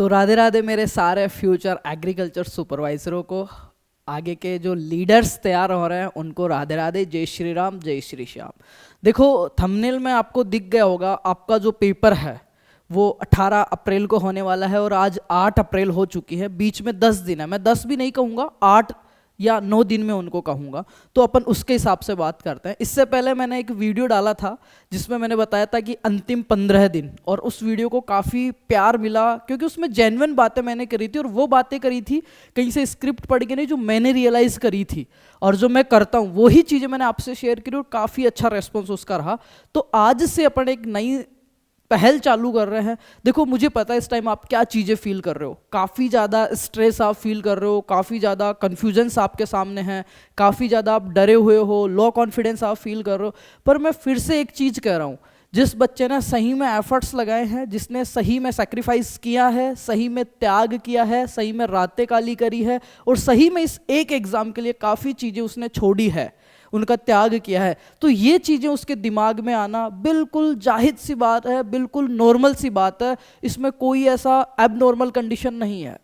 तो राधे राधे मेरे सारे फ्यूचर एग्रीकल्चर सुपरवाइजरों को, आगे के जो लीडर्स तैयार हो रहे हैं उनको राधे राधे, जय श्री राम, जय श्री श्याम। देखो थंबनेल में आपको दिख गया होगा, आपका जो पेपर है वो 18 अप्रैल को होने वाला है और आज 8 अप्रैल हो चुकी है। बीच में 10 दिन है, मैं 10 भी नहीं कहूँगा, 8 या 9 दिन में उनको कहूँगा। तो अपन उसके हिसाब से बात करते हैं। इससे पहले मैंने एक वीडियो डाला था जिसमें मैंने बताया था कि अंतिम 15 दिन, और उस वीडियो को काफ़ी प्यार मिला क्योंकि उसमें जेन्युइन बातें मैंने करी थी और वो बातें करी थी कहीं से स्क्रिप्ट पढ़ के नहीं, जो मैंने रियलाइज़ करी थी और जो मैं करता हूँ वही चीज़ें मैंने आपसे शेयर करी और काफ़ी अच्छा रेस्पॉन्स उसका रहा। तो आज से अपन एक नई पहल चालू कर रहे हैं। देखो मुझे पता है इस टाइम आप क्या चीज़ें फील कर रहे हो, काफ़ी ज़्यादा स्ट्रेस आप फील कर रहे हो, काफ़ी ज़्यादा कन्फ्यूजन्स आपके सामने हैं, काफ़ी ज़्यादा आप डरे हुए हो, लो कॉन्फिडेंस आप फील कर रहे हो। पर मैं फिर से एक चीज़ कह रहा हूँ, जिस बच्चे ने सही में एफर्ट्स लगाए हैं, जिसने सही में सेक्रीफाइस किया है, सही में त्याग किया है, सही में रातें काली करी है और सही में इस एक एग्ज़ाम के लिए काफ़ी चीज़ें उसने छोड़ी है, उनका त्याग किया है, तो ये चीज़ें उसके दिमाग में आना बिल्कुल जाहिर सी बात है, बिल्कुल नॉर्मल सी बात है। इसमें कोई ऐसा एबनॉर्मल कंडीशन नहीं है।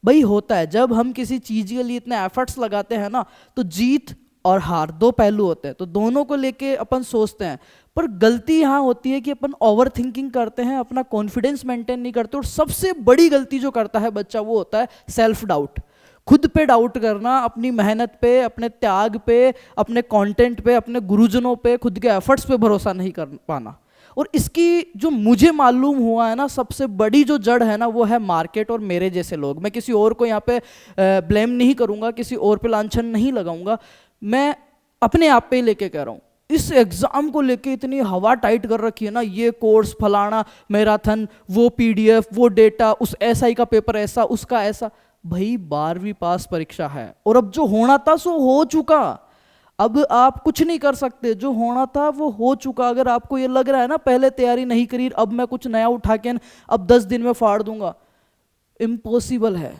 भाई होता है, जब हम किसी चीज़ के लिए इतने एफर्ट्स लगाते हैं ना, तो जीत और हार दो पहलू होते हैं, तो दोनों को लेके अपन सोचते हैं। पर गलती यहाँ होती है कि अपन ओवर थिंकिंग करते हैं, अपना कॉन्फिडेंस मेंटेन नहीं करते, और सबसे बड़ी गलती जो करता है बच्चा वो होता है सेल्फ डाउट। खुद पे डाउट करना, अपनी मेहनत पे, अपने त्याग पे, अपने कंटेंट पे, अपने गुरुजनों पे, खुद के एफर्ट्स पे भरोसा नहीं कर पाना। और इसकी जो मुझे मालूम हुआ है ना, सबसे बड़ी जो जड़ है ना वो है मार्केट और मेरे जैसे लोग। मैं किसी और को यहाँ पे ब्लेम नहीं करूँगा, किसी और पे लांछन नहीं लगाऊंगा, मैं अपने आप पे ही लेके कह रहा हूँ। इस एग्ज़ाम को लेके इतनी हवा टाइट कर रखी है ना, ये कोर्स फलाना मैराथन, वो PDF, वो डेटा, उस SI का पेपर ऐसा, उसका ऐसा। भाई 12वीं पास परीक्षा है और अब जो होना था सो हो चुका, अब आप कुछ नहीं कर सकते, जो होना था वो हो चुका। अगर आपको ये लग रहा है ना पहले तैयारी नहीं करी, अब मैं कुछ नया उठा के अब 10 दिन में फाड़ दूंगा, इम्पॉसिबल है,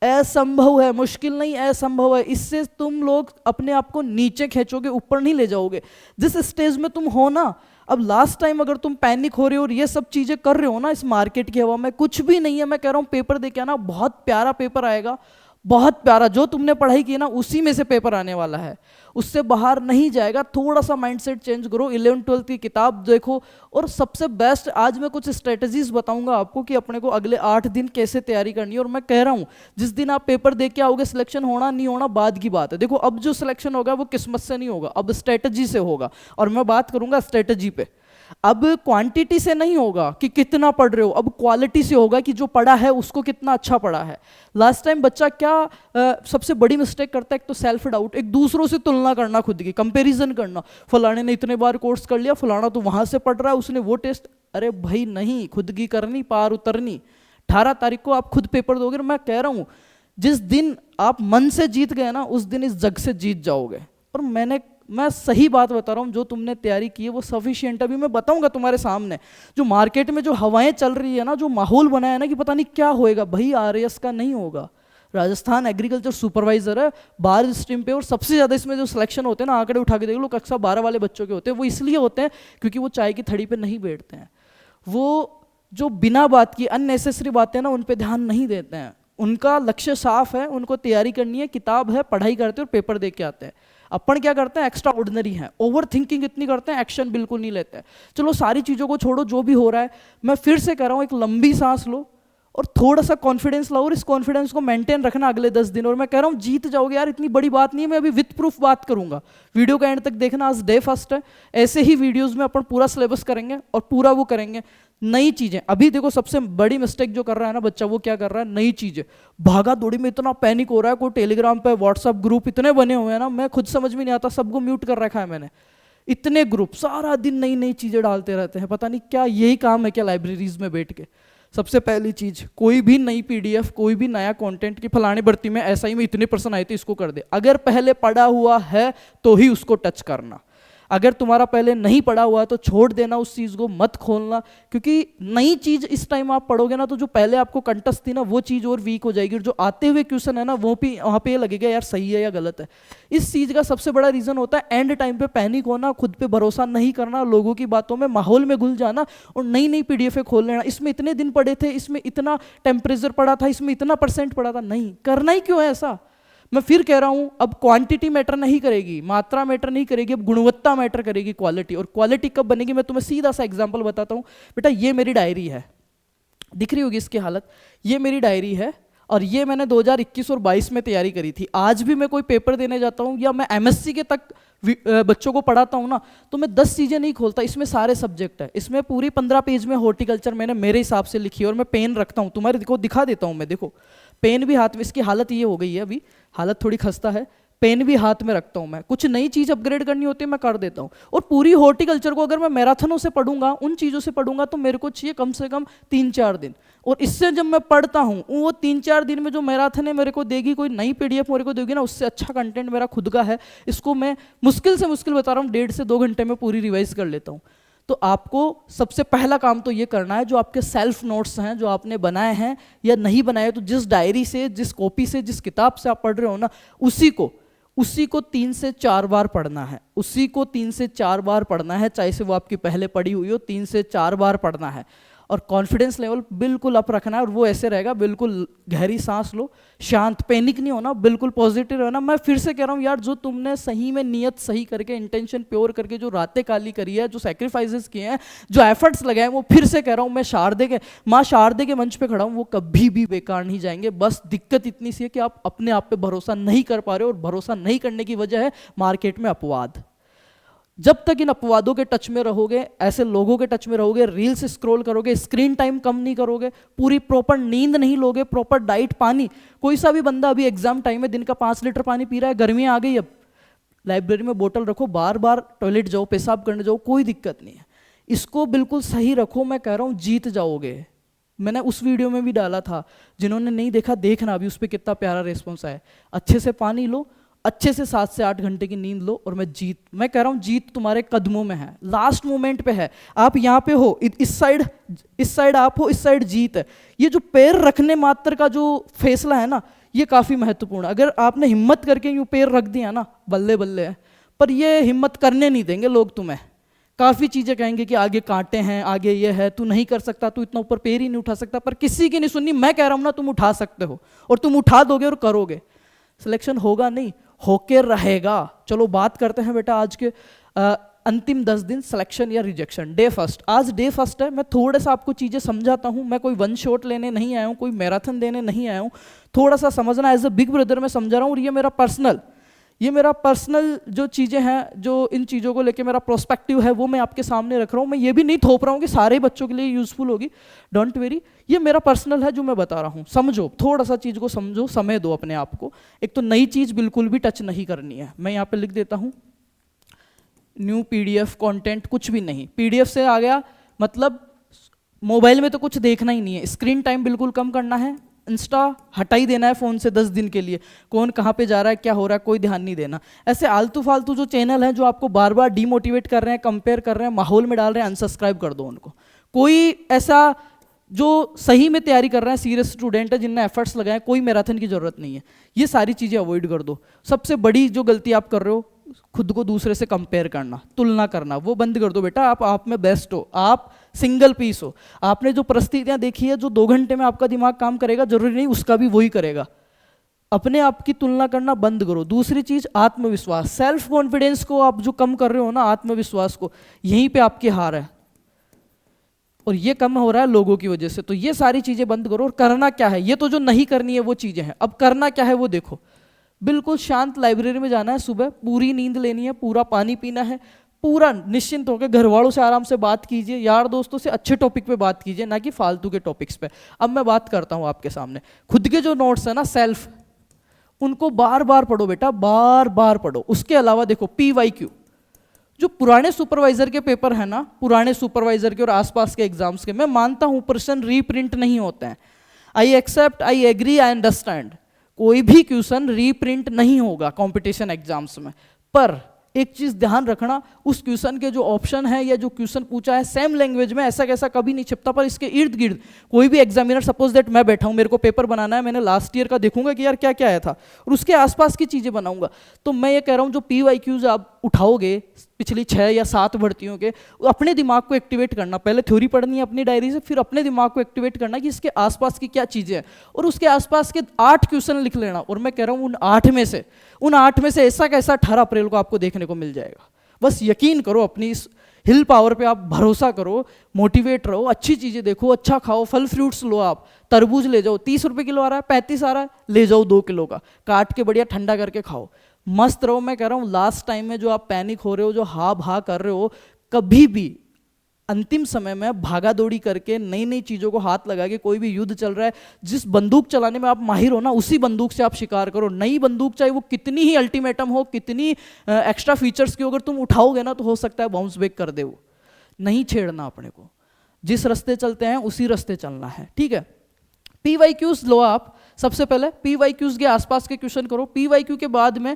असंभव है, मुश्किल नहीं असंभव है। इससे तुम लोग अपने आप को नीचे खींचोगे, ऊपर नहीं ले जाओगे। जिस स्टेज में तुम हो ना, अब लास्ट टाइम अगर तुम पैनिक हो रहे हो और ये सब चीज़ें कर रहे हो ना इस मार्केट की हवा में, कुछ भी नहीं है। मैं कह रहा हूँ पेपर दे के आना, बहुत प्यारा पेपर आएगा, बहुत प्यारा। जो तुमने पढ़ाई की ना उसी में से पेपर आने वाला है, उससे बाहर नहीं जाएगा। थोड़ा सा माइंडसेट चेंज करो, 11th-12th की किताब देखो, और सबसे बेस्ट आज मैं कुछ स्ट्रेटजीज बताऊंगा आपको कि अपने को अगले 8 दिन कैसे तैयारी करनी है। और मैं कह रहा हूँ जिस दिन आप पेपर दे के आओगे, सिलेक्शन होना नहीं होना बाद की बात है। देखो अब जो सिलेक्शन होगा वो किस्मत से नहीं होगा, अब स्ट्रेटजी से होगा, और मैं बात करूंगा स्ट्रेटजी पे। अब क्वांटिटी से नहीं होगा कि कितना पढ़ रहे हो, अब क्वालिटी से होगा कि जो पढ़ा है उसको कितना अच्छा पढ़ा है। लास्ट टाइम बच्चा क्या सबसे बड़ी मिस्टेक करता है, एक तो सेल्फ डाउट, एक दूसरों से तुलना करना, खुद की कंपैरिजन करना। फलाने ने इतने बार कोर्स कर लिया, फलाना तो वहां से पढ़ रहा है, उसने वो टेस्ट। अरे भाई नहीं, खुद की करनी, पार उतरनी। 18 तारीख को आप खुद पेपर दोगे। मैं कह रहा हूँ जिस दिन आप मन से जीत गए ना, उस दिन इस जग से जीत जाओगे। और मैं सही बात बता रहा हूँ, जो तुमने तैयारी की है वो सफिशिएंट। अभी मैं बताऊंगा तुम्हारे सामने जो मार्केट में जो हवाएं चल रही है ना, जो माहौल बनाया है ना कि पता नहीं क्या होएगा, भाई RAS का नहीं होगा। राजस्थान एग्रीकल्चर सुपरवाइजर है 12 स्ट्रीम पे, और सबसे ज़्यादा इसमें जो सिलेक्शन होते हैं ना, आंकड़े उठा के देख लो, कक्षा 12 वाले बच्चों के होते हैं। वो इसलिए होते हैं क्योंकि वो चाय की थड़ी पर नहीं बैठते हैं, वो जो बिना बात की अननेसेसरी बातें ना उन पर ध्यान नहीं देते हैं। उनका लक्ष्य साफ है, उनको तैयारी करनी है, किताब है, पढ़ाई करते हैं और पेपर दे के आते हैं। अपन क्या करते हैं, एक्स्ट्रा ऑर्डिनरी हैं, ओवर थिंकिंग इतनी करते हैं, एक्शन बिल्कुल नहीं लेते हैं। चलो सारी चीज़ों को छोड़ो, जो भी हो रहा है, मैं फिर से कह रहा हूँ, एक लंबी सांस लो और थोड़ा सा कॉन्फिडेंस लाओ, और इस कॉन्फिडेंस को मेंटेन रखना अगले 10 दिन। और मैं कह रहा हूँ जीत जाओगे यार, इतनी बड़ी बात नहीं है। मैं अभी विथ प्रूफ बात करूंगा, वीडियो का एंड तक देखना, आज डे फर्स्ट है। ऐसे ही वीडियोस में अपन पूरा सिलेबस करेंगे और पूरा वो करेंगे, नई चीजें। अभी देखो सबसे बड़ी मिस्टेक जो कर रहा है ना बच्चा, वो क्या कर रहा है, नई चीजें, भागा दौड़ी में इतना पैनिक हो रहा है। कोई टेलीग्राम पे, व्हाट्सअप ग्रुप इतने बने हुए हैं ना, मैं खुद समझ में नहीं आता, सबको म्यूट कर रखा है मैंने। इतने ग्रुप, सारा दिन नई नई चीजें डालते रहते हैं, पता नहीं क्या यही काम है क्या लाइब्रेरीज में बैठ के। सबसे पहली चीज, कोई भी नई PDF, कोई भी नया कंटेंट की फलानी भर्ती में SI में इतने % आए थे, इसको कर दे। अगर पहले पढ़ा हुआ है तो ही उसको टच करना। अगर तुम्हारा पहले नहीं पढ़ा हुआ है तो छोड़ देना उस चीज़ को, मत खोलना, क्योंकि नई चीज़ इस टाइम आप पढ़ोगे ना तो जो पहले आपको कंटस्ट थी ना वो चीज़ और वीक हो जाएगी, और जो आते हुए क्वेश्चन है ना वो भी वहाँ पे लगेगा यार सही है या गलत है। इस चीज़ का सबसे बड़ा रीज़न होता है एंड टाइम पे पैनिक होना, खुद पे भरोसा नहीं करना, लोगों की बातों में, माहौल में घुल जाना और नई नई पीडीएफ खोल लेना। इसमें इतने दिन पढ़े थे, इसमें इतना टेम्परेचर पड़ा था, इसमें इतना % पड़ा था। नहीं करना ही क्यों है ऐसा। मैं फिर कह रहा हूं, अब क्वांटिटी मैटर नहीं करेगी, मात्रा मैटर नहीं करेगी, अब गुणवत्ता मैटर करेगी, क्वालिटी। और क्वालिटी कब बनेगी, मैं तुम्हें सीधा सा एग्जांपल बताता हूं। बेटा ये मेरी डायरी है, दिख रही होगी इसकी हालत, ये मेरी डायरी है और ये मैंने 2021 और 22 में तैयारी करी थी। आज भी मैं कोई पेपर देने जाता हूँ या मैं एमएससी के तक बच्चों को पढ़ाता हूँ ना, तो मैं 10 चीज़ें नहीं खोलता, इसमें सारे सब्जेक्ट है। इसमें पूरी 15 पेज में हॉर्टिकल्चर मैंने मेरे हिसाब से लिखी है और मैं पेन रखता हूँ, तुम्हारे को दिखा देता हूँ मैं, देखो पेन भी हाथ में, इसकी हालत ये हो गई है अभी, हालत थोड़ी खस्ता है, पेन भी हाथ में रखता हूँ मैं। कुछ नई चीज़ अपग्रेड करनी होती है मैं कर देता हूँ। और पूरी हॉर्टिकल्चर को अगर मैं मैराथनों से पढ़ूंगा, उन चीज़ों से पढ़ूंगा, तो मेरे को चाहिए कम से कम 3-4 दिन। और इससे जब मैं पढ़ता हूँ, वो 3-4 दिन में जो मैराथन है मेरे को देगी, कोई नई पीडीएफ मेरे को देगी ना, उससे अच्छा कंटेंट मेरा खुद का है। इसको मैं मुश्किल से मुश्किल बता रहा हूँ 1.5 से 2 घंटे में पूरी रिवाइज कर लेता हूँ। तो आपको सबसे पहला काम तो ये करना है, जो आपके सेल्फ नोट्स हैं जो आपने बनाए हैं या नहीं बनाए, तो जिस डायरी से, जिस कॉपी से, जिस किताब से आप पढ़ रहे हो ना, उसी को 3 से 4 बार पढ़ना है। उसी को 3 से 4 बार पढ़ना है, चाहे से वो आपकी पहले पढ़ी हुई हो, 3 से 4 बार पढ़ना है। और कॉन्फिडेंस लेवल बिल्कुल अप रखना है, और वो ऐसे रहेगा, बिल्कुल गहरी सांस लो, शांत, पैनिक नहीं होना, बिल्कुल पॉजिटिव रहना। मैं फिर से कह रहा हूँ यार, जो तुमने सही में नियत सही करके, इंटेंशन प्योर करके जो रातें काली करी है, जो सैक्रिफाइसेस किए हैं, जो एफर्ट्स लगाए हैं, वो फिर से कह रहा हूँ मैं माँ शारदे के मंच पे खड़ा हूँ, वो कभी भी बेकार नहीं जाएंगे। बस दिक्कत इतनी सी है कि आप अपने आप पे भरोसा नहीं कर पा रहे हो, और भरोसा नहीं करने की वजह है मार्केट में अपवाद। जब तक इन अपवादों के टच में रहोगे, ऐसे लोगों के टच में रहोगे, रील्स स्क्रॉल करोगे, स्क्रीन टाइम कम नहीं करोगे, पूरी प्रॉपर नींद नहीं लोगे, प्रॉपर डाइट, पानी, कोई सा भी बंदा अभी एग्जाम टाइम में दिन का 5 लीटर पानी पी रहा है, गर्मियाँ आ गई, अब लाइब्रेरी में बोतल रखो, बार बार टॉयलेट जाओ, पेशाब करने जाओ, कोई दिक्कत नहीं है। इसको बिल्कुल सही रखो, मैं कह रहा हूँ जीत जाओगे। मैंने उस वीडियो में भी डाला था, जिन्होंने नहीं देखा देखना, अभी उस पर कितना प्यारा रिस्पॉन्स आया। अच्छे से पानी लो, अच्छे से 7 से 8 घंटे की नींद लो, और मैं कह रहा हूँ जीत तुम्हारे कदमों में है, लास्ट मोमेंट पे है। आप यहाँ पे हो, इस साइड आप हो, इस साइड जीत है। ये जो पैर रखने मात्र का जो फैसला है ना, ये काफ़ी महत्वपूर्ण है। अगर आपने हिम्मत करके यूँ पैर रख दिया ना, बल्ले बल्ले है, पर ये हिम्मत करने नहीं देंगे लोग तुम्हें। काफ़ी चीज़ें कहेंगे कि आगे कांटे हैं, आगे ये है, तू नहीं कर सकता, तू इतना ऊपर पैर ही नहीं उठा सकता, पर किसी की नहीं सुननी। मैं कह रहा हूँ ना, तुम उठा सकते हो, और तुम उठा दोगे और करोगे। सिलेक्शन होगा नहीं, होके रहेगा। चलो बात करते हैं बेटा आज के अंतिम 10 दिन, सिलेक्शन या रिजेक्शन। डे फर्स्ट, आज डे फर्स्ट है। मैं थोड़ा सा आपको चीज़ें समझाता हूँ, मैं कोई 1 शॉट लेने नहीं आया हूँ, कोई मैराथन देने नहीं आया हूँ। थोड़ा सा समझना, एज अ बिग ब्रदर मैं समझा रहा हूँ। और ये मेरा पर्सनल जो चीज़ें हैं, जो इन चीज़ों को लेके मेरा प्रोस्पेक्टिव है, वो मैं आपके सामने रख रहा हूँ। मैं ये भी नहीं थोप रहा हूँ कि सारे बच्चों के लिए यूज़फुल होगी, डोंट वेरी। ये मेरा पर्सनल है जो मैं बता रहा हूँ, समझो, थोड़ा सा चीज़ को समझो, समय दो अपने आप को। एक तो नई चीज़ बिल्कुल भी टच नहीं करनी है। मैं यहाँ पे लिख देता हूँ, न्यू पीडीएफ कंटेंट, कुछ भी नहीं। पीडीएफ से आ गया मतलब मोबाइल में तो कुछ देखना ही नहीं है। स्क्रीन टाइम बिल्कुल कम करना है, इंस्टा हटा ही देना है फ़ोन से 10 दिन के लिए। कौन कहाँ पे जा रहा है, क्या हो रहा है, कोई ध्यान नहीं देना। ऐसे आलतू फालतू जो चैनल हैं जो आपको बार बार डीमोटिवेट कर रहे हैं, कंपेयर कर रहे हैं, माहौल में डाल रहे हैं, अनसब्सक्राइब कर दो उनको। कोई ऐसा जो सही में तैयारी कर रहे हैं, सीरियस स्टूडेंट है, जिनने एफर्ट्स लगाए, कोई मैराथन की ज़रूरत नहीं है। ये सारी चीज़ें अवॉइड कर दो। सबसे बड़ी जो गलती आप कर रहे हो, खुद को दूसरे से कंपेयर करना, तुलना करना, वो बंद कर दो बेटा। आप में बेस्ट हो, आप सिंगल पीस हो। आपने जो परिस्थितियां देखी है, जो 2 घंटे में आपका दिमाग काम करेगा, जरूरी नहीं उसका भी वही करेगा। अपने आप की तुलना करना बंद करो। दूसरी चीज, आत्मविश्वास, सेल्फ कॉन्फिडेंस को आप जो कम कर रहे हो ना, आत्मविश्वास को, यहीं पे आपकी हार है, और ये कम हो रहा है लोगों की वजह से। तो ये सारी चीजें बंद करो। और करना क्या है, ये तो जो नहीं करनी है वो चीजें हैं। अब करना क्या है वो देखो। बिल्कुल शांत लाइब्रेरी में जाना है, सुबह पूरी नींद लेनी है, पूरा पानी पीना है, पूरा निश्चिंत होकर घर वालों से आराम से बात कीजिए, यार दोस्तों से अच्छे टॉपिक पे बात कीजिए, ना कि फालतू के टॉपिक्स पे। अब मैं बात करता हूँ आपके सामने, खुद के जो नोट्स है ना सेल्फ, उनको बार बार पढ़ो बेटा, बार बार पढ़ो। उसके अलावा देखो PYQ, जो पुराने सुपरवाइजर के पेपर है ना, पुराने सुपरवाइजर के और आसपास के एग्जाम्स के, मैं मानता हूँ प्रश्न रीप्रिंट नहीं होते हैं। I accept, I agree, I understand, कोई भी क्वेश्चन रीप्रिंट नहीं होगा कंपटीशन एग्जाम्स में। पर एक चीज ध्यान रखना, उस क्वेश्चन के जो ऑप्शन है या जो क्वेश्चन पूछा है सेम लैंग्वेज में ऐसा कैसा कभी नहीं छिपता, पर इसके इर्द गिर्द कोई भी एग्जामिनर, सपोज दैट मैं बैठा हूं, मेरे को पेपर बनाना है, मैंने लास्ट ईयर का देखूंगा कि यार क्या क्या आया था और उसके आसपास की चीजें बनाऊंगा। तो मैं ये कह रहा हूं जो PYQs आप उठाओगे पिछली 6 या 7 भर्तियों के, अपने दिमाग को एक्टिवेट करना, पहले थ्योरी पढ़नी है अपनी डायरी से, फिर अपने दिमाग को एक्टिवेट करना कि इसके आसपास की क्या चीजें हैं, और उसके आसपास के 8 क्वेश्चन लिख लेना। और मैं कह रहा हूं उन 8 में से ऐसा कैसा 18 अप्रैल को आपको देखने को मिल जाएगा। बस यकीन करो, अपनी इस हिल पावर पे आप भरोसा करो, मोटिवेट रहो, अच्छी चीजें देखो, अच्छा खाओ, फल फ्रूट्स लो, आप तरबूज ले जाओ, 30 रुपए किलो आ रहा है, 35 आ रहा है, ले जाओ 2 किलो का, काट के बढ़िया ठंडा करके खाओ, मस्त रहो। मैं कह रहा हूँ लास्ट टाइम में जो आप पैनिक हो रहे हो, जो हा भा कर रहे हो, कभी भी अंतिम समय में भागा दौड़ी करके नई नई चीजों को हाथ लगा के, कोई भी युद्ध चल रहा है, जिस बंदूक चलाने में आप माहिर हो ना, उसी बंदूक से आप शिकार करो। नई बंदूक चाहे वो कितनी ही अल्टीमेटम हो, कितनी एक्स्ट्रा फीचर्स की, अगर तुम उठाओगे ना तो हो सकता है बाउंस बैक कर दे वो। नहीं छेड़ना अपने को, जिस रास्ते चलते हैं उसी रास्ते चलना है, ठीक है। PYQs लो आप, सबसे पहले PYQs के आसपास के क्वेश्चन करो। PYQ के बाद में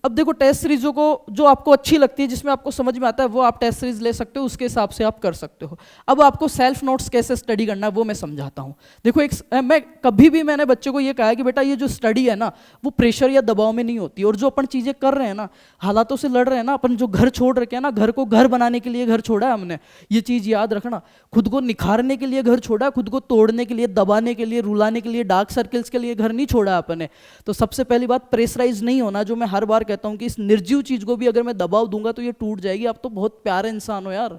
अब देखो टेस्ट सीरीजों को जो आपको अच्छी लगती है, जिसमें आपको समझ में आता है, वो आप टेस्ट सीरीज ले सकते हो, उसके हिसाब से आप कर सकते हो। अब आपको सेल्फ नोट्स कैसे स्टडी करना है वो मैं समझाता हूँ। देखो मैं कभी भी मैंने बच्चे को ये कहा है कि बेटा ये जो स्टडी है ना, वो प्रेशर या दबाव में नहीं होती, और जो अपन चीज़ें कर रहे हैं ना, हालातों से लड़ रहे हैं ना, अपन जो घर छोड़ रखे हैं ना, घर को घर बनाने के लिए घर छोड़ा है हमने, ये चीज़ याद रखना। खुद को निखारने के लिए घर छोड़ा है, खुद को तोड़ने के लिए, दबाने के लिए, रुलाने के लिए, डार्क सर्कल्स के लिए घर नहीं छोड़ा अपने। तो सबसे पहली बात, प्रेशराइज नहीं होना, जो मैं हर बार कहता हूँ कि इस निर्जीव चीज को भी अगर मैं दबाव दूंगा तो ये टूट जाएगी। आप तो बहुत प्यारे इंसान हो यार,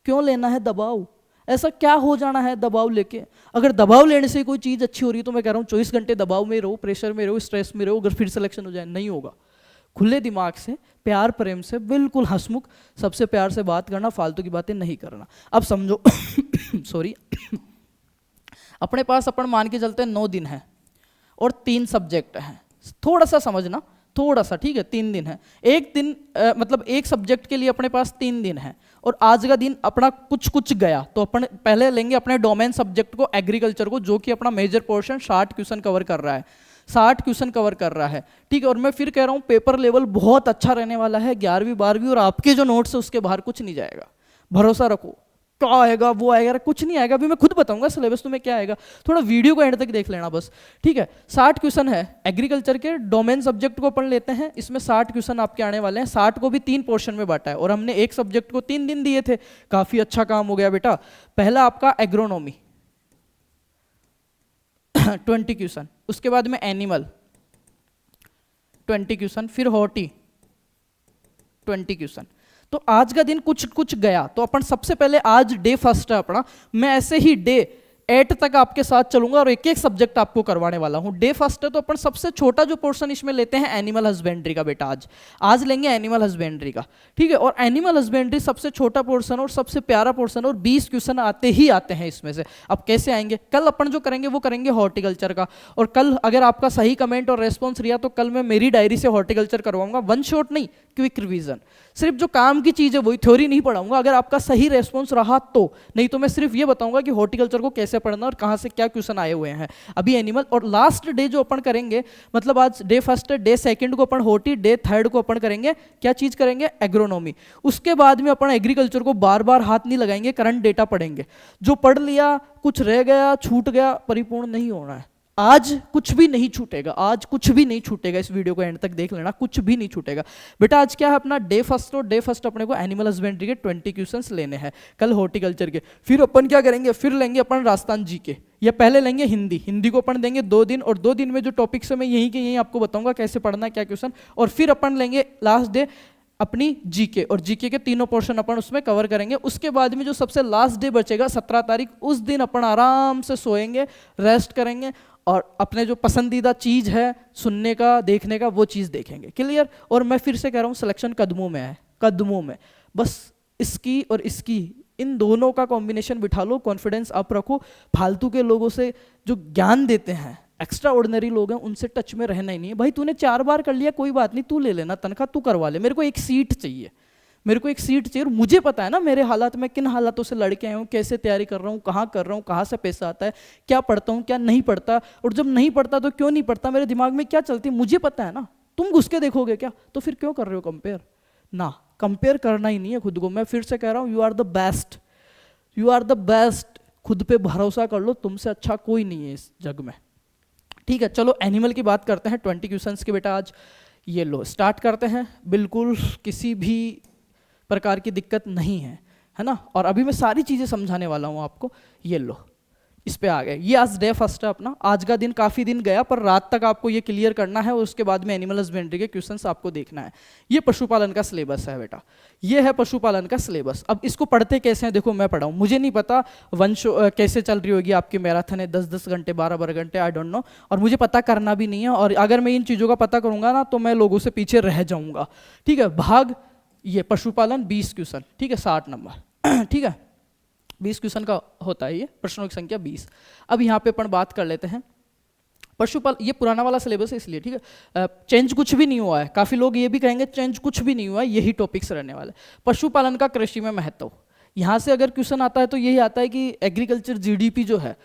क्यों लेना है दबाव? ऐसा क्या हो जाना है दबाव लेके? अगर दबाव लेने से कोई चीज अच्छी हो रही है तो मैं कह रहा हूं 24 घंटे दबाव में रहो, प्रेशर में रहो, स्ट्रेस में रहो, अगर फिर सिलेक्शन हो जाए नहीं होगा। खुले दिमाग से, प्यार प्रेम से, बिल्कुल हंसमुख, सबसे प्यार से बात करना, फालतू की बातें नहीं करना। अब समझो सॉरी अपने पास अपन मान के चलते हैं 9 दिन है और 3 सब्जेक्ट हैं, थोड़ा सा समझना, थोड़ा सा, ठीक है। 3 दिन है, एक दिन मतलब एक सब्जेक्ट के लिए अपने पास 3 दिन है, और आज का दिन अपना कुछ कुछ गया तो अपन पहले लेंगे अपने डोमेन सब्जेक्ट को, एग्रीकल्चर को, जो कि अपना मेजर पोर्शन 60 क्वेश्चन कवर कर रहा है, 60 क्वेश्चन कवर कर रहा है, ठीक है। और मैं फिर कह रहा हूँ पेपर लेवल बहुत अच्छा रहने वाला है, 11वीं 12वीं, और आपके जो नोट्स है उसके बाहर कुछ नहीं जाएगा, भरोसा रखो। क्या आएगा वो आएगा, कुछ नहीं आएगा, अभी मैं खुद बताऊंगा सिलेबस तुम्हें क्या आएगा, थोड़ा वीडियो को एंड तक देख लेना बस, ठीक है। 60 क्वेश्चन है एग्रीकल्चर के, डोमेन सब्जेक्ट को अपन लेते हैं, इसमें 60 क्वेश्चन आपके आने वाले हैं। 60 को भी 3 पोर्शन में बांटा है, और हमने एक सब्जेक्ट को 3 दिन दिए थे, काफी अच्छा काम हो गया बेटा। पहला आपका एग्रोनॉमी 20 क्वेश्चन, उसके बाद में एनिमल 20 क्वेश्चन, फिर हॉर्टी 20 क्वेश्चन। तो आज का दिन कुछ कुछ गया, तो अपन सबसे पहले, आज डे फर्स्ट है अपना, मैं ऐसे ही डे 8 तक आपके साथ चलूंगा और एक एक सब्जेक्ट आपको करवाने वाला हूं। डे फर्स्ट है तो अपन सबसे छोटा जो पोर्शन इसमें लेते हैं एनिमल हस्बेंड्री का बेटा, आज लेंगे एनिमल हस्बेंड्री का, ठीक है। और एनिमल हस्बेंड्री सबसे छोटा पोर्शन और सबसे प्यारा पोर्शन, और 20 क्वेश्चन आते ही आते हैं इसमें से। अब कैसे आएंगे, कल अपन जो करेंगे वो करेंगे हॉर्टिकल्चर का, और कल अगर आपका सही कमेंट और रेस्पॉन्स रिया तो कल मैं मेरी डायरी से हॉर्टिकल्चर करवाऊंगा, वन शॉट नहीं, क्विक रिवीजन, सिर्फ जो काम की चीज है वही, थ्योरी नहीं पढ़ाऊंगा, अगर आपका सही रेस्पॉन्स रहा तो, नहीं तो मैं सिर्फ ये बताऊंगा कि हॉर्टिकल्चर को कैसे पढ़ना और कहां से क्या क्वेश्चन आए हुए हैं अभी एनिमल। और लास्ट डे जो अपन करेंगे, मतलब आज डे फर्स्ट है, डे सेकंड को अपन हॉर्टी, डे थर्ड को अपन करेंगे क्या चीज करेंगे, एग्रोनॉमी। उसके बाद में अपन एग्रीकल्चर को बार बार हाथ नहीं लगाएंगे, करंट डेटा पढ़ेंगे, जो पढ़ लिया कुछ रह गया छूट गया परिपूर्ण नहीं होना है। आज कुछ भी नहीं छूटेगा, आज कुछ भी नहीं छूटेगा, इस वीडियो को एंड तक देख लेना, कुछ भी नहीं छूटेगा बेटा। आज क्या है अपना डे फर्स्ट, और डे फर्स्ट अपने को एनिमल हस्बेंड्री के 20 क्वेश्चंस लेने हैं, कल हॉर्टिकल्चर के। फिर अपन क्या करेंगे, फिर लेंगे अपन राजस्थान जी के, या पहले लेंगे हिंदी, हिंदी को अपन देंगे 2 दिन, और 2 दिन में जो टॉपिक्स है मैं यहीं के यहीं आपको बताऊंगा कैसे पढ़ना है, क्या क्वेश्चन। और फिर अपन लेंगे लास्ट डे अपनी जीके, और जीके के तीनों पोर्शन अपन उसमें कवर करेंगे। उसके बाद में जो सबसे लास्ट डे बचेगा 17 तारीख, उस दिन अपन आराम से सोएंगे, रेस्ट करेंगे, और अपने जो पसंदीदा चीज है सुनने का देखने का वो चीज देखेंगे, क्लियर। और मैं फिर से कह रहा हूँ सिलेक्शन कदमों में है, कदमों में, बस इसकी और इसकी, इन दोनों का कॉम्बिनेशन बिठा लो, कॉन्फिडेंस अप रखो। फालतू के लोगों से जो ज्ञान देते हैं, एक्स्ट्रा ऑर्डिनरी लोग हैं, उनसे टच में रहना ही नहीं है। भाई तूने 4 बार कर लिया कोई बात नहीं, तू ले लेना तनख्वाह, तू करवा ले, मेरे को एक सीट चाहिए, मेरे को एक सीट चाहिए। और मुझे पता है ना मेरे हालात में किन हालातों से लड़के आया हूँ, कैसे तैयारी कर रहा हूँ, कहाँ कर रहा हूँ, कहाँ से पैसा आता है, क्या पढ़ता हूँ क्या नहीं पढ़ता, और जब नहीं पढ़ता तो क्यों नहीं पढ़ता, मेरे दिमाग में क्या चलती है मुझे पता है ना। तुम घुस के देखोगे क्या, तो फिर क्यों कर रहे हो कंपेयर, ना, कंपेयर करना ही नहीं है खुद को। मैं फिर से कह रहा हूँ, you are the best, you are the best. खुद पे भरोसा कर लो, तुमसे अच्छा कोई नहीं है इस जग में। ठीक है, चलो एनिमल की बात करते हैं। 20 क्वेश्चंस के बेटा आज। ये लो स्टार्ट करते हैं, बिल्कुल किसी भी प्रकार की दिक्कत नहीं है ना। और अभी मैं सारी चीज़ें समझाने वाला हूँ आपको। ये लो इस पे आ गए। ये आज डे फर्स्ट है अपना। आज का दिन काफ़ी दिन गया, पर रात तक आपको ये क्लियर करना है और उसके बाद में एनिमल हस्बेंड्री के क्वेश्चंस आपको देखना है। ये पशुपालन का सिलेबस है बेटा, ये है पशुपालन का सिलेबस। अब इसको पढ़ते कैसे हैं देखो, मैं पढ़ाऊँ, मुझे नहीं पता वंश कैसे चल रही होगी आपकी मैराथन है, 10-10 घंटे 12-12 घंटे, आई डोंट नो, और मुझे पता करना भी नहीं है। और अगर मैं इन चीज़ों का पता करूँगा ना तो मैं लोगों से पीछे रह जाऊँगा। ठीक है, भाग ये पशुपालन 20 क्वेश्चन, ठीक है, 60 नंबर ठीक है, 20 क्वेश्चन का होता है ये, प्रश्नों की संख्या 20। अब यहाँ पे अपन बात कर लेते हैं पशुपालन। ये पुराना वाला सिलेबस है इसलिए, ठीक है, चेंज कुछ भी नहीं हुआ है। काफ़ी लोग ये भी कहेंगे चेंज कुछ भी नहीं हुआ है, यही टॉपिक्स रहने वाले। पशुपालन का कृषि में महत्व, यहाँ से अगर क्वेश्चन आता है तो यही आता है कि एग्रीकल्चर जीडीपी जो है,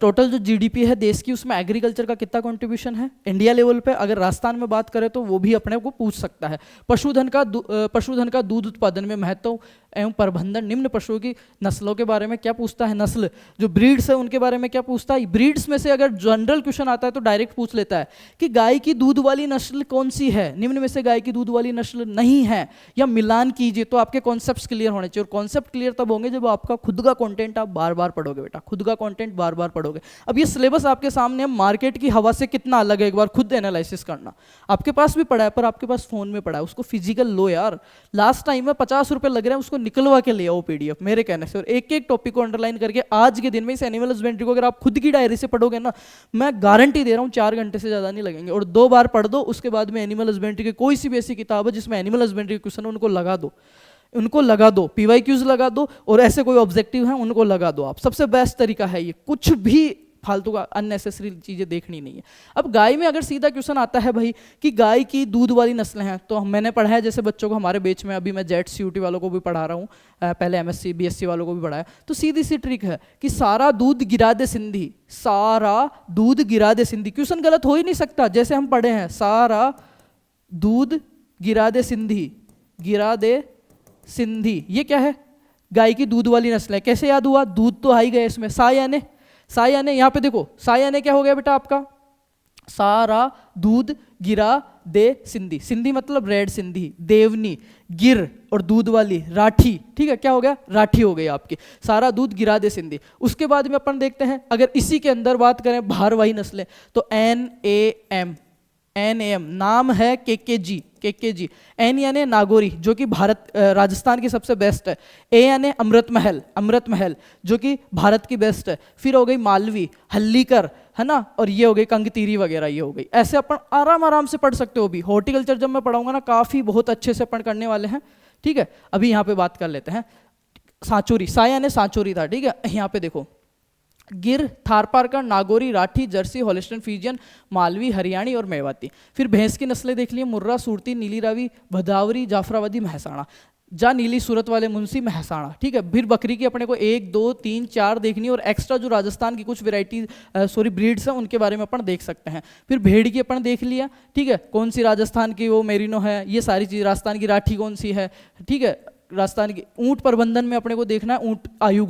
टोटल जो जीडीपी है देश की, उसमें एग्रीकल्चर का कितना कंट्रीब्यूशन है इंडिया लेवल पे। अगर राजस्थान में बात करें तो वो भी अपने को पूछ सकता है। पशुधन का दूध उत्पादन में महत्व एवं प्रबंधन, निम्न पशुओं की नस्लों के बारे में क्या पूछता है, नस्ल जो ब्रीड्स है उनके बारे में क्या पूछता है। ब्रीड्स में से अगर जनरल क्वेश्चन आता है तो डायरेक्ट पूछ लेता है कि गाय की दूध वाली नस्ल कौन सी है, निम्न में से गाय की दूध वाली नस्ल नहीं है, या मिलान कीजिए। तो आपके कॉन्सेप्ट्स क्लियर होने चाहिए, और कॉन्सेप्ट क्लियर तब होंगे जब आपका खुद का कंटेंट आप बार बार पढ़ोगे बेटा, खुद का कंटेंट बार बार पढ़ोगे। अब ये सिलेबस आपके सामने है, मार्केट की हवा से कितना अलग है एक बार खुद एनालिसिस करना। आपके पास भी पड़ा है पर आपके पास फोन में पड़ा है, उसको फिजिकल लो यार। लास्ट टाइम में 50 रुपए लग रहे हैं, उसको निकलवा के ले आओ पीडीएफ मेरे कहने से, और एक एक टॉपिक को अंडरलाइन करके आज के दिन में इस एनिमल हस्बेंड्री को अगर आप खुद की डायरी से पढ़ोगे ना, मैं गारंटी दे रहा हूँ 4 घंटे से ज्यादा नहीं लगेंगे। और 2 बार पढ़ दो, उसके बाद में एनिमल हस्बेंड्री की कोई सी भी ऐसी किताब है जिसमें एनिमल हस्बेंड्री के क्वेश्चन उनको लगा दो, उनको लगा दो, पीवाईक्यूज लगा दो, और ऐसे कोई ऑब्जेक्टिव है उनको लगा दो आप। सबसे बेस्ट तरीका है ये, कुछ भी फालतू का अननेसेसरी चीजें देखनी नहीं है। अब गाय में अगर सीधा क्वेश्चन आता है भाई कि गाय की दूध वाली नस्लें हैं, तो मैंने पढ़ा है जैसे बच्चों को हमारे बैच में, अभी मैं जेट सीयूटी वालों को भी पढ़ा रहा हूँ, पहले एमएससी बीएससी वालों को भी पढ़ाया। तो सीधी सी ट्रिक है कि सारा दूध गिरा दे सिंधी, सारा दूध गिरा दे सिंधी। क्वेश्चन गलत हो ही नहीं सकता, जैसे हम पढ़े हैं, सारा दूध गिरा दे सिंधी, गिरा दे सिंधी। ये क्या है, गाय की दूध वाली नस्ल है। कैसे याद हुआ, दूध तो आ ही गए इसमें, सा यानी यहाँ पे देखो, सा यानी क्या हो गया बेटा आपका, सारा दूध गिरा दे सिंधी। सिंधी मतलब रेड सिंधी, देवनी, गिर और दूध वाली राठी, ठीक है, क्या हो गया, राठी हो गई आपकी, सारा दूध गिरा दे सिंधी। उसके बाद में अपन देखते हैं, अगर इसी के अंदर बात करें भारवाही नस्लें, तो NAM नाम है केकेजी। एन यानी नागौरी जो कि भारत राजस्थान की सबसे बेस्ट है। ए यानी अमृत महल जो कि भारत की बेस्ट है। फिर हो गई मालवी, हल्लीकर, है ना, और ये हो गई कंगतीरी वगैरह, ये हो गई। ऐसे अपन आराम से पढ़ सकते हो। भी हॉर्टिकल्चर जब मैं पढ़ाऊंगा ना, काफ़ी बहुत अच्छे से अपन करने वाले हैं, ठीक है। अभी यहाँ पे बात कर लेते हैं सांचोरी, सा यानी सांचोरी था, ठीक है। यहाँ पे देखो, गिर, थारपारकर, नागौरी, राठी, जर्सी, होलिस्टन फ्रीजियन, मालवी, हरियाणी और मेवाती। फिर भैंस की नस्लें देख लिए, मुर्रा, सूरती, नीली रावी, भदावरी, जाफराबादी, महसाणा। जा नीली सूरत वाले मुंशी, महसाणा, ठीक है। फिर बकरी की अपने को 1 2 3 4 देखनी, और एक्स्ट्रा जो राजस्थान की कुछ वेराइटी ब्रीड्स हैं उनके बारे में अपन देख सकते हैं। फिर भेड़ की अपन देख लिया, ठीक है, कौन सी राजस्थान की वो मेरिनो है, ये सारी चीज़। राजस्थान की राठी कौन सी है, ठीक है। राजस्थान की ऊंट प्रबंधन में अपने को देखना है, ऊंट आयु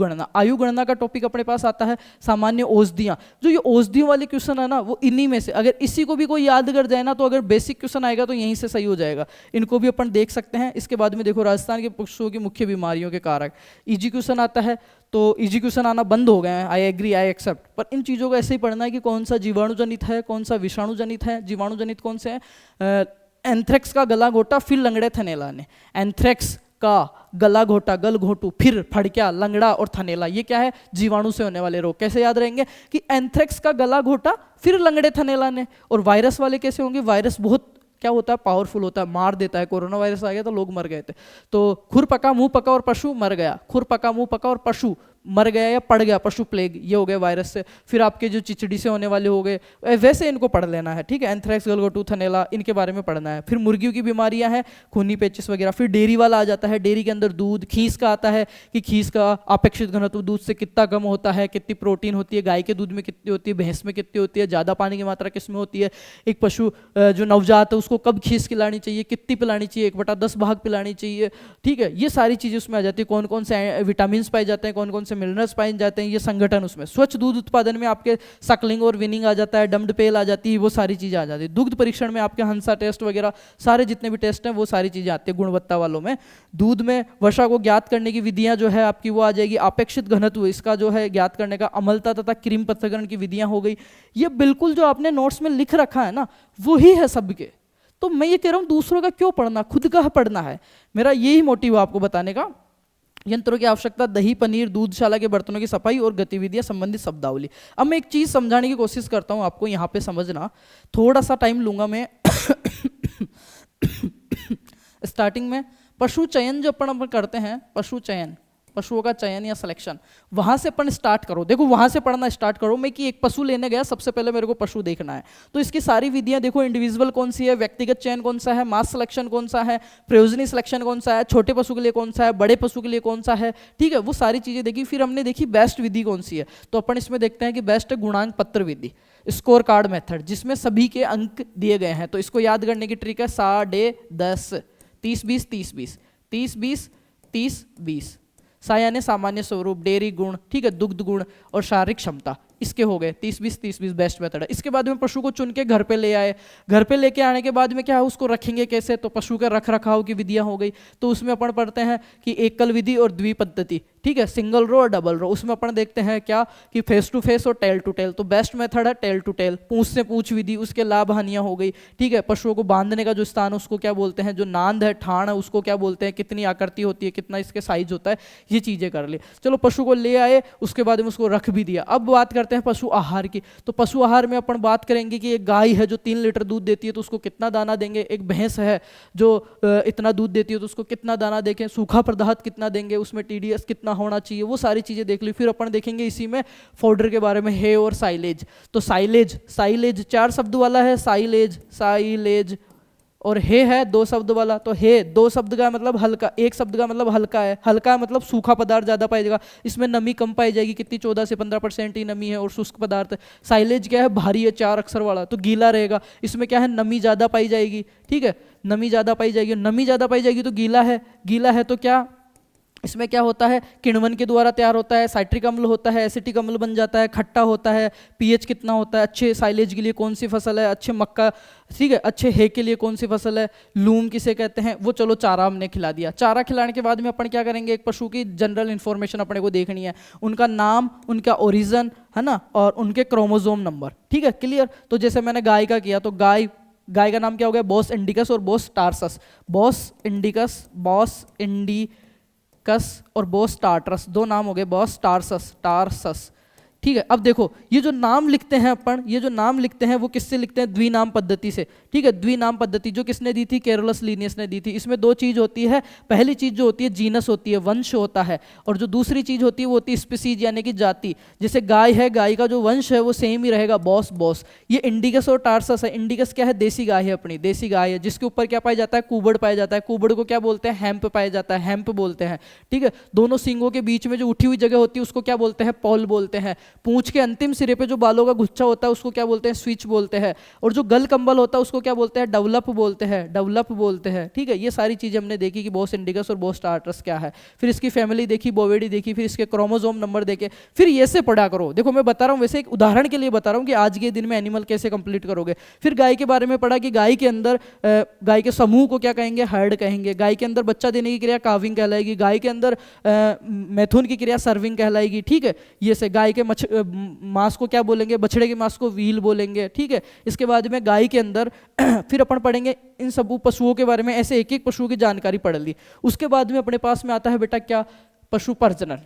गणना का टॉपिक अपने पास आता है। सामान्य औषधियां, जो ये औषधियों वाले क्वेश्चन है ना, वो इन्हीं में से अगर इसी को भी कोई याद कर जाए ना, तो अगर बेसिक क्वेश्चन आएगा तो यहीं से सही हो जाएगा। इनको भी अपन देख सकते हैं। इसके बाद में देखो, राजस्थान के पशुओं की मुख्य बीमारियों के कारक, इजी क्वेश्चन आता है। तो इजी क्वेश्चन आना बंद हो गए हैं, आई एग्री, आई एक्सेप्ट, पर इन चीज़ों को ऐसे ही पढ़ना है कि कौन सा जीवाणु जनित है, कौन सा विषाणु जनित है। जीवाणु जनित कौन से हैं, एंथ्रेक्स का गला घोटा, फिर लंगड़े थनेला ने। एंथ्रेक्स का गला घोटा, गल घोटू, फिर फड़क्या, लंगड़ा और थनेला, ये क्या है, जीवाणु से होने वाले रोग। कैसे याद रहेंगे कि एंथ्रेक्स का गला घोटा, फिर लंगड़े थनेला ने। और वायरस वाले कैसे होंगे, वायरस बहुत क्या होता है, पावरफुल होता है, मार देता है। कोरोना वायरस आ गया तो लोग मर गए थे। तो खुर पका मुंह पका और पशु मर गया, खुर पका मुंह पका और पशु मर गया या पड़ गया, पशु प्लेग ये हो गया वायरस से, फिर आपके जो चिचड़ी से होने वाले हो गए, वैसे इनको पढ़ लेना है, ठीक है। एंथ्रेक्स, गलघोटू, थनैला, इनके बारे में पढ़ना है। फिर मुर्गियों की बीमारियां हैं, खूनी पेचिस वगैरह। फिर डेयरी वाला आ जाता है, डेयरी के अंदर दूध, खीस का आता है कि खीस का अपेक्षित घनत्व दूध से कितना कम होता है, कितनी प्रोटीन होती है, गाय के दूध में कितनी होती है, भैंस में कितनी होती है, ज़्यादा पानी की मात्रा किस में होती है, एक पशु जो नवजात है उसको कब खीस खिलानी चाहिए, कितनी पिलानी चाहिए, 1/10 भाग पिलानी चाहिए, ठीक है। ये सारी चीज़ें उसमें आ जाती है। कौन कौन से विटामिन पाए जाते हैं, कौन कौन से मिनरल्स पाए जाते हैं, ये संगठन उसमें। स्वच्छ दूध उत्पादन में आपके सकलिंग और विनिंग आ जाता है, डम्ड पेल आ जाती है, वो सारी चीज़ें आ जाती है। दुग्ध परीक्षण में आपके हंसा टेस्ट वगैरह सारे जितने भी टेस्ट हैं वो सारी चीज़ें आती है गुणवत्ता वालों में। दूध में वसा को ज्ञात करने की विधियां जो है आपकी वो आ जाएगी। अपेक्षित घनत्व इसका जो है ज्ञात करने का, अम्लता तथा क्रीम पृथक्करण की विधियां हो गई। ये बिल्कुल जो आपने नोट्स में लिख रखा है ना वही है सबके। तो मैं ये कह रहा हूँ दूसरों का क्यों पढ़ना, खुद का पढ़ना है। मेरा यही मोटिव है आपको बताने का। यंत्रों की आवश्यकता, दही, पनीर, दूधशाला के बर्तनों की सफाई और गतिविधियां संबंधित शब्दावली। अब मैं एक चीज समझाने की कोशिश करता हूं आपको, यहाँ पे समझना, थोड़ा सा टाइम लूंगा मैं। स्टार्टिंग में पशु चयन जो अपन करते हैं, पशु चयन, पशुओं का चयन या सिलेक्शन, वहां से अपन स्टार्ट करो। देखो वहां से पढ़ना स्टार्ट करो। मैं कि एक पशु लेने गया, सबसे पहले मेरे को पशु देखना है, तो इसकी सारी विधियां देखो। इंडिविजुअल कौन सी है, व्यक्तिगत चयन कौन सा है, मास सिलेक्शन कौन सा है, प्रयोजनी सिलेक्शन कौन सा है, छोटे पशु के लिए कौन सा है, बड़े पशु के लिए कौन सा है, ठीक है। वो सारी चीजें देखी। फिर हमने देखी बेस्ट विधि कौन सी है, तो अपन इसमें देखते हैं कि बेस्ट है गुणांक पत्र विधि, स्कोर कार्ड मेथड, जिसमें सभी के अंक दिए गए हैं। तो इसको याद करने की ट्रिक है 10.5, 30-20, 30-20, 30-20, 30-20। सा यानी सामान्य स्वरूप, डेयरी गुण, ठीक है, दुग्ध गुण और शारीरिक क्षमता, इसके हो गए 30-20, 30-20 बेस्ट मेथड है। इसके बाद में पशु को चुन के घर पे ले आए। घर पे लेके आने के बाद में क्या है, उसको रखेंगे कैसे, तो पशु के रख रखाव की विधियां हो गई। तो उसमें अपन पढ़ते हैं कि एकल विधि और द्विपद्धति, ठीक है, सिंगल रो और डबल रो। उसमें अपन देखते हैं क्या कि फेस टू फेस और टेल टू टेल। तो बेस्ट मेथड है टेल टू टेल, पूंछ से पूंछ विधि, उसके लाभ हानियां हो गई, ठीक है। पशुओं को बांधने का जो स्थान है उसको क्या बोलते हैं, जो नांद है, ठाण है, उसको क्या बोलते हैं, कितनी आकृति होती है, कितना इसके साइज होता है, ये चीजें कर ली। चलो पशु को ले आए, उसके बाद में उसको रख भी दिया। अब बात करते हैं पशु आहार की। तो पशु आहार में अपन बात करेंगे कि एक गाय है जो 3 लीटर दूध देती है तो उसको कितना दाना देंगे, एक भैंस है जो इतना दूध देती है तो उसको कितना दाना देंगे, सूखा पदार्थ कितना देंगे, उसमें टीडीएस कितना होना चाहिए, वो सारी चीजें देख ली। फिर अपन देखेंगे इसी में फोडर के बारे में, है और साइलेज। तो साइलेज, साइलेज 4 शब्द वाला है, साइलेज, साइलेज, और है 2 शब्द वाला। तो है 2 शब्द का मतलब हल्का, 1 शब्द का मतलब हल्का है, हल्का मतलब सूखा पदार्थ ज्यादा पाई जाएगा, इसमें नमी कम पाई जाएगी, कितनी 14 से 15% ही नमी है, और शुष्क पदार्थ। साइलेज क्या है, भारी है, 4 अक्षर वाला, तो गीला रहेगा, इसमें क्या है, नमी ज्यादा पाई जाएगी, ठीक है, नमी ज्यादा पाई जाएगी, नमी ज्यादा पाई जाएगी तो गीला है, गीला है तो क्या इसमें क्या होता है, किण्वन के द्वारा तैयार होता है, साइट्रिक अम्ल होता है, एसिटिक अम्ल बन जाता है, खट्टा होता है, पीएच कितना होता है। अच्छे साइलेज के लिए कौन सी फसल है, अच्छे मक्का, ठीक है, अच्छे है के लिए कौन सी फसल है, लूम किसे कहते हैं, वो चलो चारा हमने खिला दिया। चारा खिलाने के बाद में अपन क्या करेंगे, एक पशु की जनरल इंफॉर्मेशन अपने को देखनी है, उनका नाम, उनका ओरिजिन है ना, और उनके क्रोमोजोम नंबर, ठीक है, क्लियर। तो जैसे मैंने गाय का किया, तो गाय का नाम क्या हो गया, बॉस इंडिकस और boss tarsus, Bos indicus, Bos indicus और बॉस टार्टरस, 2 नाम हो गए, बॉस टार्सस, टार्सस, ठीक है। अब देखो ये जो नाम लिखते हैं अपन, ये जो नाम लिखते हैं वो किससे लिखते हैं, द्विनाम पद्धति से, ठीक है। द्विनाम पद्धति जो किसने दी थी, कैरोलस लिनियस ने दी थी। इसमें 2 चीज होती है, पहली चीज जो होती है जीनस होती है, वंश होता है, और जो दूसरी चीज होती है वो होती है स्पीसीज यानी कि जाति। जैसे गाय है, गाय का जो वंश है वो सेम ही रहेगा, बॉस बॉस। ये इंडिकस और टार्सस है, इंडिकस क्या है, देसी गाय है, अपनी देसी गाय है, जिसके ऊपर क्या पाया जाता है, कुबड़ पाया जाता है, कुबड़ को क्या बोलते हैं, हैम्प पाया जाता है, हैम्प बोलते हैं, ठीक है। दोनों सींगों के बीच में जो उठी हुई जगह होती है उसको क्या बोलते हैं, पॉल बोलते हैं। पूंछ के अंतिम सिरे पे जो बालों का गुच्छा होता है उसको क्या बोलते हैं, स्विच बोलते हैं। और जो गल कंबल होता है उसको क्या बोलते हैं, डेवलप बोलते हैं, डेवलप बोलते हैं, ठीक है। ये सारी चीजें हमने देखी कि बॉस इंडिकस और बॉस टार्टरस क्या है। फिर इसकी फैमिली देखी, बोवेडी देखी, फिर इसके क्रोमोसोम नंबर देखे, फिर ये से पढ़ा करो। देखो मैं बता रहा हूँ, वैसे एक उदाहरण के लिए बता रहा हूँ कि आज के दिन में एनिमल कैसे कंप्लीट करोगे। फिर गाय के बारे में पढ़ा कि गाय के अंदर गाय के समूह को क्या कहेंगे, हर्ड कहेंगे। गाय के अंदर बच्चा देने की क्रिया काविंग कहलाएगी, गाय के अंदर मैथुन की क्रिया सर्विंग कहलाएगी, ठीक है। ये से गाय के मांस को क्या बोलेंगे, बछड़े के मांस को व्हील बोलेंगे, ठीक है। इसके बाद में गाय के अंदर फिर अपन पढ़ेंगे इन सब पशुओं के बारे में, ऐसे एक एक पशुओं की जानकारी पढ़ ली। उसके बाद में अपने पास में आता है बेटा क्या, पशु प्रजनन,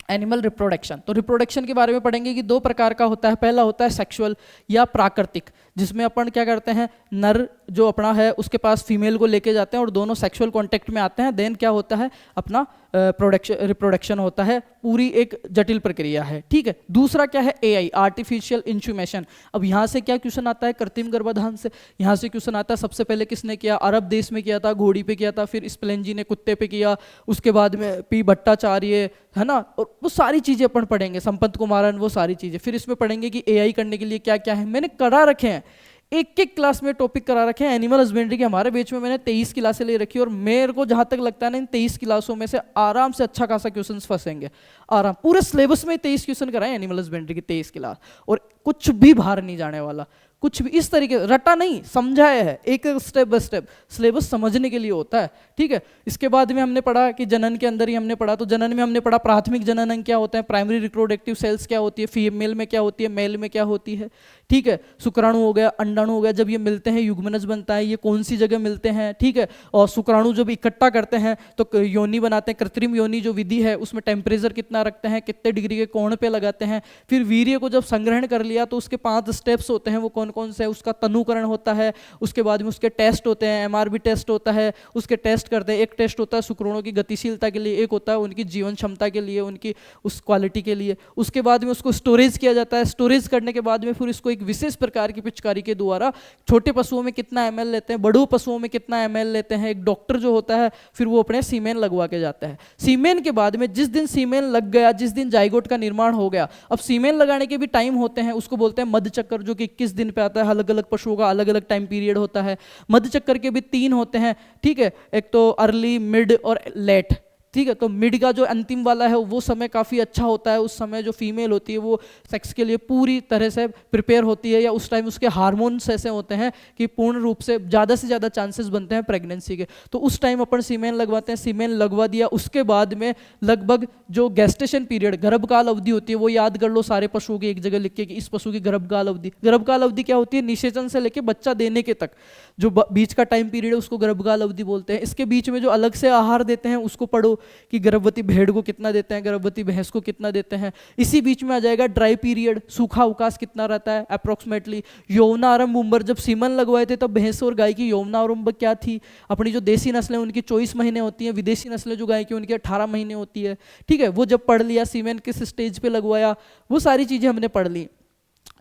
एनिमल रिप्रोडक्शन। तो रिप्रोडक्शन के बारे में पढ़ेंगे कि 2 प्रकार का होता है। पहला होता है सेक्सुअल या प्राकृतिक, जिसमें अपन क्या करते हैं, नर जो अपना है उसके पास फीमेल को लेके जाते हैं और दोनों सेक्सुअल कांटेक्ट में आते हैं, देन क्या होता है अपना रिप्रोडक्शन होता है, पूरी एक जटिल प्रक्रिया है, ठीक है। दूसरा क्या है एआई, आर्टिफिशियल इंस्यूमेशन। अब यहाँ से क्या क्वेश्चन आता है, कृत्रिम गर्भाधान से यहाँ से क्वेश्चन आता है, सबसे पहले किसने किया, अरब देश में किया था, घोड़ी पे किया था, फिर स्प्लेंजी ने कुत्ते पे किया, उसके बाद में पी भट्टाचार्य, है ना, और वो सारी चीजें अपन पढ़ेंगे, संपत कुमारन, वो सारी चीजें। फिर इसमें पढ़ेंगे कि एआई करने के लिए क्या क्या है, मैंने करा रखे हैं, एक एक क्लास में टॉपिक करा रखे हैं। एनिमल हस्बेंड्री के हमारे बैच में मैंने 23 क्लासें ले रखी है और मेरे को जहां तक लगता है ना इन 23 क्लासों में से आराम से अच्छा खासा क्वेश्चंस फंसेंगे, आराम। पूरे सिलेबस में 23 क्वेश्चन कराए एनिमल हस्बेंड्री की 23 क्लास, और कुछ भी बाहर नहीं जाने वाला, कुछ भी इस तरीके रटा नहीं, समझाया है, एक स्टेप बाय स्टेप, सिलेबस समझने के लिए होता है, ठीक है। इसके बाद में हमने पढ़ा कि जनन के अंदर ही हमने पढ़ा, तो जनन में हमने पढ़ा प्राथमिक जनन अंग क्या होता है, प्राइमरी रिप्रोडक्टिव सेल्स क्या होती है, फीमेल में क्या होती है, मेल में क्या होती है, ठीक है। शुक्राणु हो गया, अंडाणु हो गया, जब ये मिलते हैं युग्मनज बनता है, ये कौन सी जगह मिलते हैं, ठीक है। और शुक्राणु जब इकट्ठा करते हैं तो योनि बनाते हैं, कृत्रिम योनि जो विधि है उसमें टेम्परेचर कितना रखते हैं, कितने डिग्री के कोण पे लगाते हैं। फिर वीर्य को जब संग्रहण कर लिया तो उसके 5 स्टेप्स होते हैं, वो कौन कौन से है, उसका तनुकरण होता है, उसके बाद में उसके टेस्ट होते हैं, एमआरबी टेस्ट होता है, उसके टेस्ट करते हैं। एक टेस्ट होता है शुक्राणुओं की गतिशीलता के लिए, एक होता है उनकी जीवन क्षमता के लिए, उनकी उस क्वालिटी के लिए। उसके बाद में उसको स्टोरेज किया जाता है, स्टोरेज करने के बाद में फिर इसको एक विशेष प्रकार की पिचकारी के द्वारा, छोटे पशुओं में कितना एमएल लेते हैं, बड़ों पशुओं में कितना एमएल लेते हैं, एक डॉक्टर जो होता है फिर वो अपने सीमेन लगवा के जाता है। सीमेन के बाद में जिस दिन सीमेन लग गया, जिस दिन जाइगोट का निर्माण हो गया, अब सीमेन लगाने के भी टाइम होते हैं, उसको बोलते हैं मध्य चक्कर, जो कि 21 दिन पे आता है। अलग अलग पशुओं का अलग अलग टाइम पीरियड होता है। मध्य चक्कर के भी 3 होते हैं, ठीक है, एक तो अर्ली, मिड और लेट, ठीक है। तो मिड का जो अंतिम वाला है वो समय काफ़ी अच्छा होता है, उस समय जो फीमेल होती है वो सेक्स के लिए पूरी तरह से प्रिपेयर होती है, या उस टाइम उसके हार्मोन्स ऐसे होते हैं कि पूर्ण रूप से ज़्यादा चांसेस बनते हैं प्रेगनेंसी के, तो उस टाइम अपन सीमेन लगवाते हैं। सीमेन लगवा दिया, उसके बाद में लगभग जो गेस्टेशन पीरियड, गर्भकाल अवधि होती है, वो याद कर लो सारे पशुओं की एक जगह लिख के कि इस पशु की गर्भकाल अवधि। गर्भकाल अवधि क्या होती है, निषेचन से लेकर बच्चा देने के तक जो बीच का टाइम पीरियड है उसको गर्भकाल अवधि बोलते हैं। इसके बीच में जो अलग से आहार देते हैं उसको पढ़ो कि गर्भवती भेड़ को कितना देते हैं, गर्भवती भैंस को कितना देते हैं। इसी बीच में आ जाएगा ड्राई पीरियड, सूखा अवकाश कितना रहता है अप्रोक्सीमेटली। यौवनारंभ उम्र, जब सीमन लगवाए थे तब भैंस और गाय की यौवनारंभ क्या थी, अपनी जो देसी नस्लें उनकी 24 महीने होती हैं, विदेशी नस्लें जो गाय की उनकी 18 महीने होती है, ठीक है। वो जब पढ़ लिया, सीमेन किस स्टेज पे लगवाया, वो सारी चीजें हमने पढ़ ली।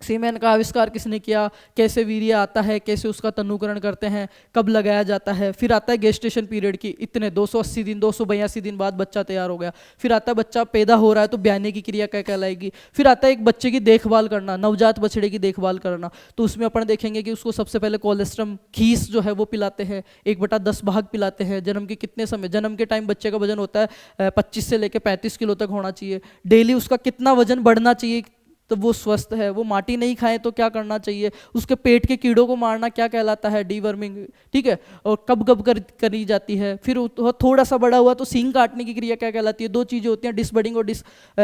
सीमेन का आविष्कार किसने किया, कैसे वीर्य आता है, कैसे उसका तनुकरण करते हैं, कब लगाया जाता है। फिर आता है गेस्टेशन पीरियड की, इतने 280 दिन 282 दिन बाद बच्चा तैयार हो गया। फिर आता है बच्चा पैदा हो रहा है तो ब्याने की क्रिया क्या कहलाएगी। फिर आता है एक बच्चे की देखभाल करना, नवजात बछड़े की देखभाल करना, तो उसमें अपन देखेंगे कि उसको सबसे पहले कोलेस्ट्रम खीस जो है वो पिलाते हैं, 1/10 भाग पिलाते हैं। जन्म के कितने समय, जन्म के टाइम बच्चे का वजन होता है 25 से लेकर 35 किलो तक होना चाहिए। डेली उसका कितना वजन बढ़ना चाहिए तो वो स्वस्थ है। वो माटी नहीं खाए तो क्या करना चाहिए, उसके पेट के कीड़ों को मारना क्या कहलाता है, डीवर्मिंग, ठीक है। और कब कब करी जाती है। फिर थोड़ा सा बड़ा हुआ तो सींग काटने की क्रिया क्या कहलाती है। 2 चीज़ें होती हैं, डिसबडिंग और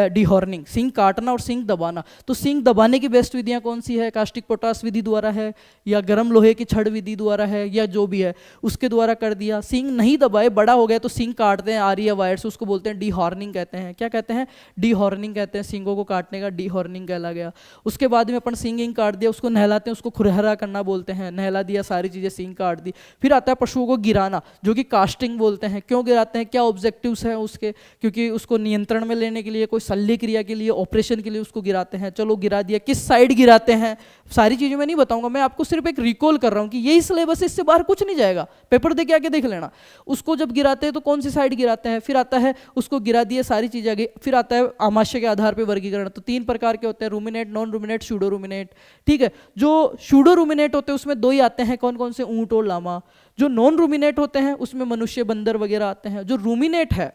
डीहॉर्निंग, सींग काटना और सींग दबाना। तो सींग दबाने की बेस्ट विधियाँ कौन सी है, कास्टिक पोटास विधि द्वारा है, या गर्म लोहे की छड़ विधि द्वारा है, या जो भी है उसके द्वारा कर दिया। सींग नहीं दबाए, बड़ा हो गया तो सींग काटते हैं आरिया वायर से, उसको बोलते हैं डीहॉर्निंग कहते हैं। क्या कहते हैं, डीहॉर्निंग कहते हैं। सींगों को काटने का डीहॉर्निंग कहला गया। उसके बाद में अपन सींग काट दिया, उसको नहलाते हैं, उसको खुरहरा करना बोलते हैं, नहला दिया, सारी चीजें सींग काट दी। फिर आता है पशुओं को गिराना, जो कि कास्टिंग बोलते हैं। क्यों गिराते हैं, क्या ऑब्जेक्टिव्स हैं उसके, क्योंकि उसको नियंत्रण में लेने के लिए, कोई शल्य क्रिया के लिए, ऑपरेशन के लिए उसको गिराते हैं। चलो गिरा दिया, किस साइड गिराते हैं सारी चीजें मैं नहीं बताऊंगा, मैं आपको सिर्फ एक रिकॉल कर रहा हूं कि यही सिलेबस, इससे बाहर कुछ नहीं जाएगा। पेपर दे के आके देख लेना। उसको जब गिराते हैं तो कौन सी साइड गिराते हैं। फिर आता है उसको गिरा दिए, सारी चीजें आ गई। फिर आता है आमाशय के आधार पर वर्गीकरण। तो 3 प्रकार के होते हैं, ruminate, non ruminate, pseudo ruminate, ठीक है। जो शूडो रूमिनेट होते हैं उसमें 2 ही आते हैं, कौन कौन से, ऊंट और लामा। जो नॉन रूमिनेट होते हैं उसमें मनुष्य, बंदर वगैरह आते हैं। जो रूमिनेट है,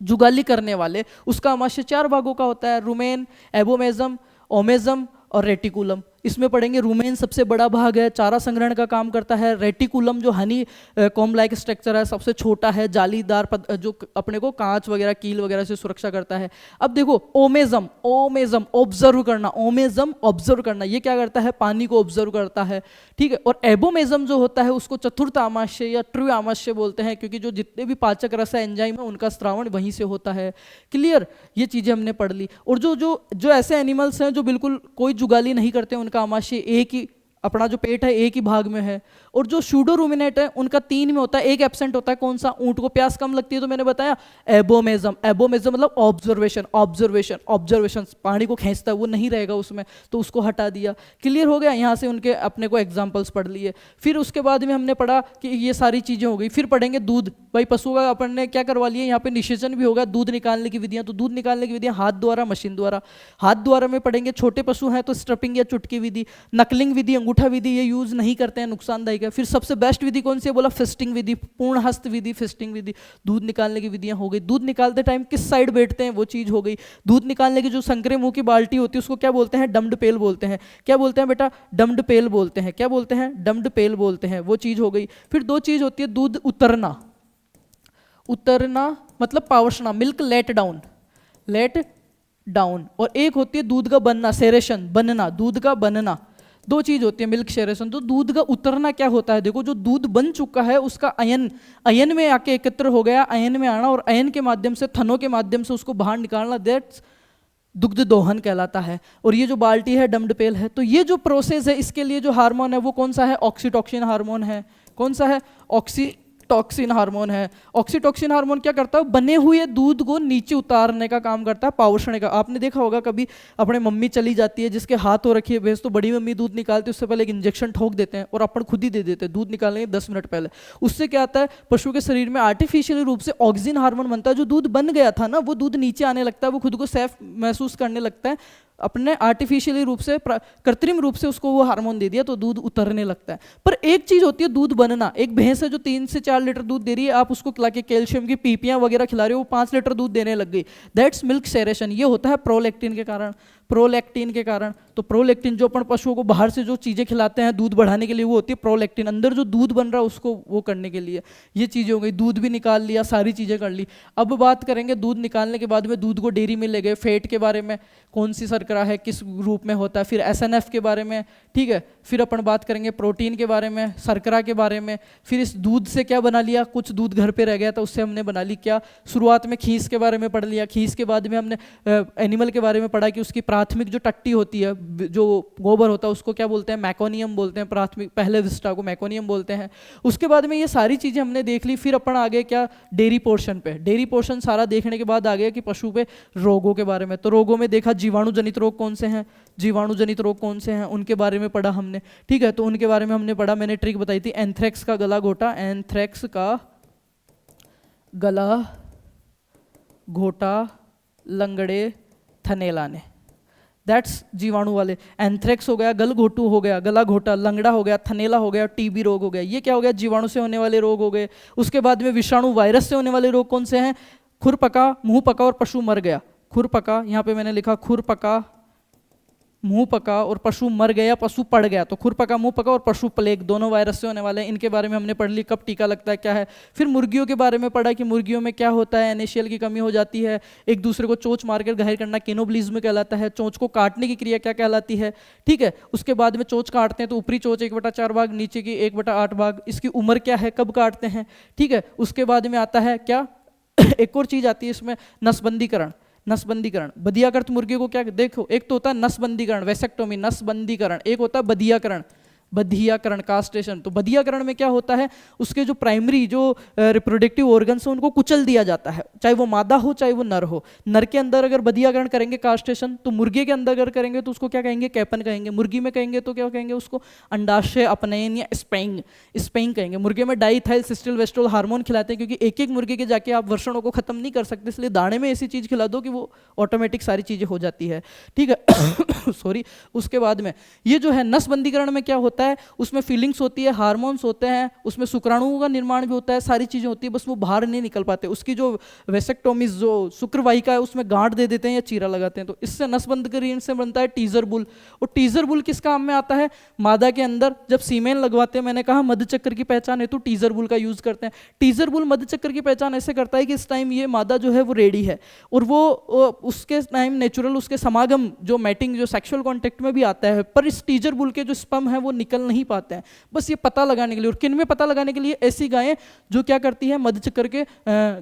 जुगाली करने वाले, उसका आमाशय 4 भागों का होता है, रूमेन, एबोमेजम, ओमेजम और रेटिकुलम। इसमें पढ़ेंगे रूमेन सबसे बड़ा भाग है, चारा संग्रहण का काम करता है। रेटिकुलम जो हनी कॉम लाइक स्ट्रक्चर है, सबसे छोटा है, जालीदार जो अपने को कांच वगैरह, कील वगैरह से सुरक्षा करता है। अब देखो ओमेजम, ओमेजम ऑब्जर्व करना, ओमेजम ऑब्जर्व करना, ये क्या करता है, पानी को ऑब्जर्व करता है, ठीक है। और एबोमेजम जो होता है उसको चतुर्थ आमाशय या ट्रू आमाशय बोलते हैं, क्योंकि जो जितने भी पाचक रस एंजाइम है उनका स्त्रावण वहीं से होता है। क्लियर, ये चीजें हमने पढ़ ली। और जो जो जो ऐसे एनिमल्स हैं जो बिल्कुल कोई जुगाली नहीं करते, उनका आमाशय एक ही अपना जो पेट है एक ही भाग में है, और जो सूडो रूमिनेट है उनका 3 में होता है, एक एब्सेंट होता है, कौन सा? ऊंट को प्यास कम लगती है तो मैंने बताया एबोमेजम। एबोमेजम मतलब ऑब्जर्वेशन, ऑब्जर्वेशन, ऑब्जर्वेशन, पानी को खींचता है वो नहीं रहेगा उसमें, तो उसको हटा दिया। क्लियर हो गया? यहाँ से उनके अपने को एग्जाम्पल्स पढ़ लिए। फिर उसके बाद में हमने पढ़ा कि ये सारी चीज़ें हो गई। फिर पढ़ेंगे दूध। भाई पशु का अपन ने क्या करवा लिया, यहाँ पे निषेचन भी होगा, दूध निकालने की विधियाँ। तो दूध निकालने की विधियाँ हाथ द्वारा, मशीन द्वारा। हाथ द्वारा में पढ़ेंगे, छोटे पशु हैं तो स्ट्रपिंग या चुटकी विधि। नकलिंग विधि, अंगूठा विधि, ये यूज नहीं करते हैं, नुकसानदायक है। फिर सबसे बेस्ट विधि कौन सी है? बोला फिस्टिंग विधि, पूर्ण हस्त विधि, फिस्टिंग विधि। दूध निकालने की विधियां हो गई। दूध निकालते टाइम किस साइड बैठते हैं वो चीज हो गई। दूध निकालने की जो संकरे मुंह की बाल्टी होती है उसको क्या बोलते हैं? डम्ड पेल बोलते हैं। क्या बोलते हैं बेटा? डम्ड पेल बोलते हैं। क्या बोलते हैं? डम्ड पेल बोलते हैं, वो चीज हो गई। फिर दो चीज होती है, दूध उतरना, उतरना मतलब पावशना, milk let down, let down, और एक होती है दूध का बनना, सेरेशन, बनना, दूध का बनना। दो चीज होती है, मिल्क शेरेशन। तो दूध का उतरना क्या होता है? देखो, जो दूध बन चुका है उसका अयन, अयन में आके एकत्र हो गया, अयन में आना और अयन के माध्यम से, थनों के माध्यम से उसको बाहर निकालना, दैट्स दुग्ध दोहन कहलाता है। और ये जो बाल्टी है डम्ड पेल है। तो ये जो प्रोसेस है, इसके लिए जो हार्मोन है वो कौन सा है? ऑक्सीटोसिन हार्मोन है। कौन सा है? ऑक्सीटोसिन हार्मोन है। ऑक्सीटोसिन हार्मोन क्या करता है? बने हुए दूध को नीचे उतारने का काम करता है, पावशने का। आपने देखा होगा कभी अपने मम्मी चली जाती है जिसके हाथ हो रखी है भैंस, तो बड़ी मम्मी दूध निकालती है, उससे पहले एक इंजेक्शन ठोक देते हैं और अपन खुद ही दे देते हैं दूध निकालने के 10 मिनट पहले। उससे क्या आता है? पशु के शरीर में आर्टिफिशियल रूप से ऑक्सीजन हार्मोन बनता है। जो दूध बन गया था ना, वो दूध नीचे आने लगता है, वो खुद को सेफ महसूस करने लगता है। अपने आर्टिफिशियली रूप से, कृत्रिम रूप से उसको वो हार्मोन दे दिया तो दूध उतरने लगता है। पर एक चीज होती है दूध बनना। एक भैंस है जो 3 से 4 लीटर दूध दे रही है, आप उसको खिला के कैल्शियम की पीपियां वगैरह खिला रहे हो, वो 5 लीटर दूध देने लग गई, दैट्स मिल्क सेरेशन। ये होता है प्रोलैक्टिन के कारण, प्रोलैक्टिन के कारण। तो प्रोलैक्टिन जो अपन पशुओं को बाहर से जो चीजें खिलाते हैं दूध बढ़ाने के लिए, वो होती है प्रोलैक्टिन। अंदर जो दूध बन रहा है उसको वो करने के लिए। ये चीजें हो गई, दूध भी निकाल लिया, सारी चीजें कर ली। अब बात करेंगे दूध निकालने के बाद में दूध को डेयरी में ले गए, फैट के बारे में, कौन सी शर्करा है, किस रूप में होता है, फिर एसएनएफ के बारे में, ठीक है। फिर अपन बात करेंगे प्रोटीन के बारे में, शर्करा के बारे में। फिर इस दूध से क्या बना लिया? कुछ दूध घर पे रह गया था, उससे हमने बना ली क्या? शुरुआत में खीस के बारे में पढ़ लिया। खीस के बाद में हमने एनिमल के बारे में पढ़ा कि उसकी प्राथमिक जो टट्टी होती है, जो गोबर होता है, उसको क्या बोलते हैं? मैकोनियम बोलते हैं। प्राथमिक पहले विस्टा को मैकोनियम बोलते हैं। उसके बाद में ये सारी चीजें हमने देख ली। फिर अपन आ गए क्या? डेयरी पोर्शन पे। डेयरी पोर्शन सारा देखने के बाद आ गया कि पशु पे रोगों के बारे में। तो रोगों में देखा जीवाणु जनित रोग कौन से हैं, जीवाणु जनित रोग कौन से हैं, उनके बारे में पढ़ा हमने, ठीक है। तो उनके बारे में हमने पढ़ा, मैंने ट्रिक बताई थी, एंथ्रेक्स का गला घोटा, एंथ्रेक्स का गला घोटा लंगड़े थनेला ने, दैट्स जीवाणु वाले। एंथ्रेक्स हो गया, गल घोटू हो गया, गला घोटा, लंगड़ा हो गया, थनेला हो गया, टीबी रोग हो गया। ये क्या हो गया? जीवाणु से होने वाले रोग हो गए। उसके बाद में विषाणु वायरस से होने वाले रोग कौन से हैं? खुर पका, मुंह पका और पशु मर गया। खुर पका, यहाँ पे मैंने लिखा खुर पका, मुंह पका और पशु मर गया, पशु पड़ गया। तो खुर पका, मुंह पका और पशु प्लेग, दोनों वायरस से होने वाले हैं। इनके बारे में हमने पढ़ ली, कब टीका लगता है, क्या है। फिर मुर्गियों के बारे में पढ़ा कि मुर्गियों में क्या होता है, NaCl की कमी हो जाती है, एक दूसरे को चोंच मारकर घायल करना कैनोबलिज्म कहलाता है। चोंच को काटने की क्रिया क्या कहलाती है, ठीक है। उसके बाद में चोंच काटते हैं तो ऊपरी चोंच 1/4 भाग, नीचे की 1/8 भाग। इसकी उम्र क्या है, कब काटते हैं, ठीक है। उसके बाद में आता है क्या एक और चीज आती है इसमें, नसबंदीकरण। नसबंदीकरण, बदियाकृत मुर्गी को क्या देखो, एक तो होता है नसबंदीकरण, वैसेक्टोमी, नसबंदीकरण, एक होता है बदियाकरण, बधियाकरण, कास्ट्रेशन। तो बधियाकरण में क्या होता है? उसके जो प्राइमरी जो रिप्रोडक्टिव ऑर्गन्स हैं उनको कुचल दिया जाता है, चाहे वो मादा हो चाहे वो नर हो। नर के अंदर अगर बधियाकरण करेंगे कास्ट्रेशन, तो मुर्गे के अंदर अगर करेंगे तो उसको क्या कहेंगे? कैपन कहेंगे। मुर्गी में कहेंगे तो क्या कहेंगे? उसको अंडाशय अपनयन या स्पेइंग, स्पेइंग कहेंगे। मुर्गे में डाइथाइल सिस्टोल वेस्ट्रोल हार्मोन खिलाते हैं, क्योंकि एक एक मुर्गे के जाके आप वर्षणों को खत्म नहीं कर सकते, इसलिए दाने में ऐसी चीज खिला दो कि वो ऑटोमेटिक सारी चीजें हो जाती है, ठीक है। सॉरी। उसके बाद में ये जो है नसबंदीकरण में क्या होता है, उसमें फीलिंग्स होती है, हार्मोन्स होते हैं, उसमें शुक्राणुओं का निर्माण भी होता है, सारी चीजें होती है, बस वो बाहर नहीं निकल पाते। उसकी जो वेसेक्टोमी, जो शुक्रवाहिका है, उसमें गांठ दे देते हैं या चीरा लगाते हैं। तो इससे नसबंदीकरण से बनता है टीजर बुल। और टीजर बुल किस काम में आता है? मादा के अंदर जब सीमेन लगवाते हैं, मैंने कहा मध्य चक्र की पहचान है तो टीजर बुल का यूज करते हैं। टीजर बुल मध्य चक्र की पहचान ऐसे करता है कि इस टाइम ये मादा जो है वो रेडी है, और वो उसके टाइम नेचुरल उसके समागम जो मैटिंग जो सेक्सुअल कॉन्टेक्ट में भी आता है, पर इस टीजर बुल के जो स्पर्म है वो निकल नहीं पाते हैं, बस ये पता लगाने के लिए। और किन में पता लगाने के लिए? ऐसी गायें जो क्या करती है, मध्य चक्कर के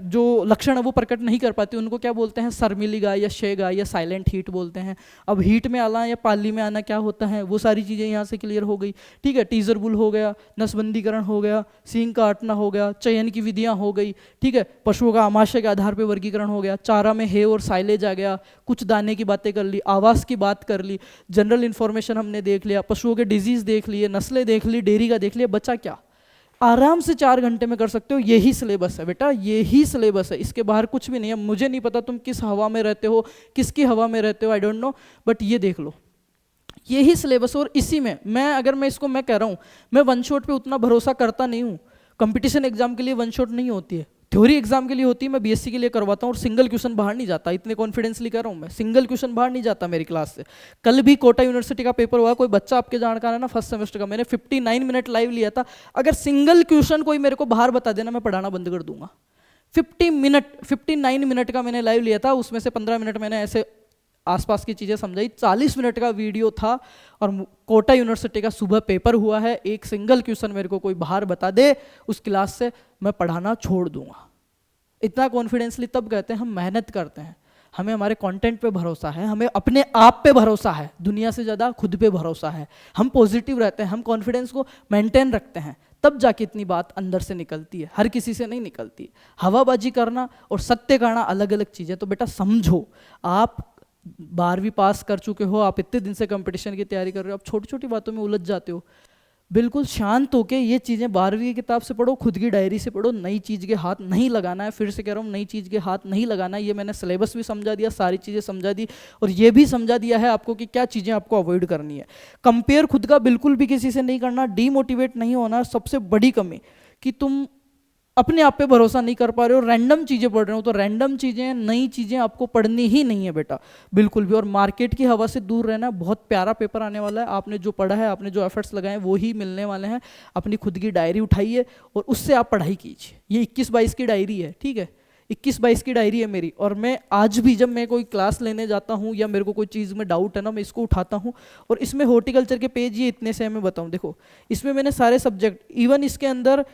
जो लक्षण है वो प्रकट नहीं कर पाती, उनको क्या बोलते हैं, शर्मिली गाय या शे गाय या साइलेंट हीट बोलते हैं। अब हीट में आना या पाली में आना क्या होता है, वो सारी चीज़ें यहाँ से क्लियर हो गई, ठीक है। टीजर बुल हो गया, नसबंदीकरण हो गया, सींग काटना हो गया, चयन की विधियाँ हो गई, ठीक है। पशुओं का आमाशय के आधार पर वर्गीकरण हो गया, चारा में हे और साइलेज आ गया, कुछ दाने की बातें कर ली, आवास की बात कर ली, जनरल इन्फॉर्मेशन हमने देख लिया, पशुओं के डिजीज देख लिए, नस्लें देख ली, डेयरी का देख लिया, बचा क्या? आराम से 4 घंटे में कर सकते हो। यही सिलेबस है बेटा, यही सिलेबस है, इसके बाहर कुछ भी नहीं है। मुझे नहीं पता तुम किस हवा में रहते हो, किसकी हवा में रहते हो, आई डोंट नो, बट ये देख लो, यही सिलेबस। और इसी में मैं कह रहा हूँ, मैं वन शॉट पे उतना भरोसा करता नहीं हूँ। कंपटीशन एग्जाम के लिए वन शॉट नहीं होती है, थ्योरी एग्जाम के लिए होती है। मैं बीएससी के लिए करवाता हूँ और सिंगल क्वेश्चन बाहर नहीं जाता, इतने कॉन्फिडेंसली कह रहा हूँ मैं, सिंगल क्वेश्चन बाहर नहीं जाता मेरी क्लास से। कल भी कोटा यूनिवर्सिटी का पेपर हुआ, कोई बच्चा आपके जानकार है ना, फर्स्ट सेमेस्टर का, मैंने 59 मिनट लाइव लिया था। अगर सिंगल क्वेश्चन कोई मेरे को बाहर बता देना, मैं पढ़ाना बंद कर दूंगा। 59 मिनट का मैंने लाइव लिया था, उसमें से 15 मिनट मैंने ऐसे आसपास की चीज़ें समझाई, 40 मिनट का वीडियो था। और कोटा यूनिवर्सिटी का सुबह पेपर हुआ है, एक सिंगल क्वेश्चन मेरे को कोई बाहर बता दे उस क्लास से, मैं पढ़ाना छोड़ दूंगा। इतना कॉन्फिडेंसली तब कहते हैं हम मेहनत करते हैं, हमें हमारे कंटेंट पे भरोसा है, हमें अपने आप पे भरोसा है, दुनिया से ज़्यादा खुद पे भरोसा है, हम पॉजिटिव रहते हैं, हम कॉन्फिडेंस को मेंटेन रखते हैं, तब जाके इतनी बात अंदर से निकलती है, हर किसी से नहीं निकलती। हवाबाजी करना और सत्य कहना अलग अलग चीज़ें। तो बेटा समझो, आप 12वीं पास कर चुके हो, आप इतने दिन से कंपटीशन की तैयारी कर रहे हो, आप छोटी छोटी बातों में उलझ जाते हो। बिल्कुल शांत होके ये चीज़ें 12वीं की किताब से पढ़ो, खुद की डायरी से पढ़ो, नई चीज़ के हाथ नहीं लगाना है। फिर से कह रहा हूँ, नई चीज़ के हाथ नहीं लगाना है। ये मैंने सिलेबस भी समझा दिया, सारी चीज़ें समझा दी, और ये भी समझा दिया है आपको कि क्या चीज़ें आपको अवॉइड करनी है। कंपेयर खुद का बिल्कुल भी किसी से नहीं करना, डीमोटिवेट नहीं होना। सबसे बड़ी कमी कि तुम अपने आप पे भरोसा नहीं कर पा रहे हो, रैंडम चीज़ें पढ़ रहे हो। तो रैंडम चीज़ें, नई चीज़ें आपको पढ़नी ही नहीं है बेटा, बिल्कुल भी। और मार्केट की हवा से दूर रहना। बहुत प्यारा पेपर आने वाला है, आपने जो पढ़ा है, आपने जो एफर्ट्स लगाए वो ही मिलने वाले हैं। अपनी खुद की डायरी उठाइए और उससे आप पढ़ाई कीजिए। ये 21-22 की डायरी है, ठीक है, 21-22 की डायरी है मेरी। और मैं आज भी जब मैं कोई क्लास लेने जाता हूँ या मेरे को कोई चीज़ में डाउट है ना, मैं इसको उठाता हूँ। और इसमें हॉर्टिकल्चर के पेज ये इतने से मैं बताऊँ, देखो इसमें मैंने सारे सब्जेक्ट, इवन इसके अंदर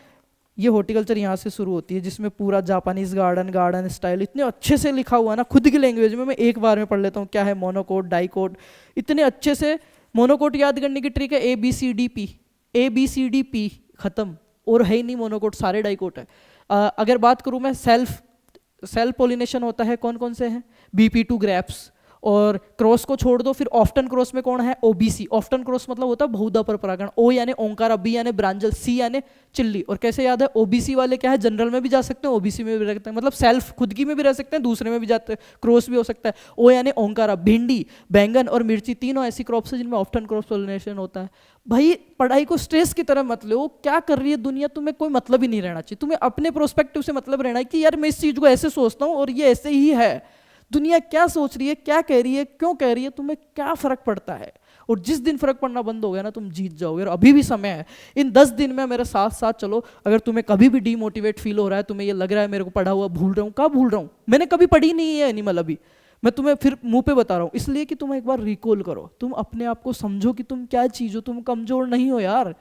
ये हॉर्टिकल्चर यहाँ से शुरू होती है, जिसमें पूरा जापानीज गार्डन स्टाइल इतने अच्छे से लिखा हुआ है ना, खुद की लैंग्वेज में। मैं एक बार में पढ़ लेता हूँ क्या है मोनोकोट, डाइकोट, इतने अच्छे से। मोनोकोट याद करने की ट्रिक है ABCDP, ABCDP खत्म, और है ही नहीं मोनोकोट, सारे डाइकोट है। अगर बात करूँ मैं, सेल्फ पोलिनेशन होता है, कौन कौन से हैं, BP2 ग्रेप्स। और क्रॉस को छोड़ दो, फिर ऑफ्टन क्रॉस में कौन है, OBC। ऑफ्टन क्रॉस मतलब होता है बहुधा पर परागण। O यानी ओंकार, B यानी ब्रांजल, C यानी चिल्ली। और कैसे याद है, OBC वाले क्या है, जनरल में भी जा सकते हैं, OBC में भी रह सकते हैं, मतलब सेल्फ खुद की में भी रह सकते हैं, दूसरे में भी जाते हैं, क्रॉस भी हो सकता है। O यानी ओंकारा। भिंडी, बैंगन और मिर्ची तीनों ऐसी क्रॉप्स है जिनमें ऑफ्टन क्रॉस पोलिनेशन होता है। भाई पढ़ाई को स्ट्रेस की तरह मत लो, क्या कर रही है दुनिया, तुम्हें कोई मतलब ही नहीं रहना चाहिए। तुम्हें अपने प्रोस्पेक्टिव से मतलब रहना है कि यार मैं इस चीज़ को ऐसे सोचता हूँ और ये ऐसे ही है। दुनिया क्या सोच रही है, क्या कह रही है, क्यों कह रही है, तुम्हें क्या फर्क पड़ता है। और जिस दिन फर्क पड़ना बंद हो गया ना, तुम जीत जाओगे। और अभी भी समय है, इन 10 दिन में मेरे साथ साथ चलो। अगर तुम्हें कभी भी डीमोटिवेट फील हो रहा है, तुम्हें ये लग रहा है मेरे को पढ़ा हुआ भूल रहा हूँ, कहाँ भूल रहा हूँ, मैंने कभी पढ़ी नहीं है एनिमल अभी, मैं तुम्हें फिर मुंह पे बता रहा हूँ, इसलिए कि तुम एक बार रिकॉल करो, तुम अपने आप को समझो कि तुम क्या चीज़ हो। तुम कमजोर नहीं हो यार,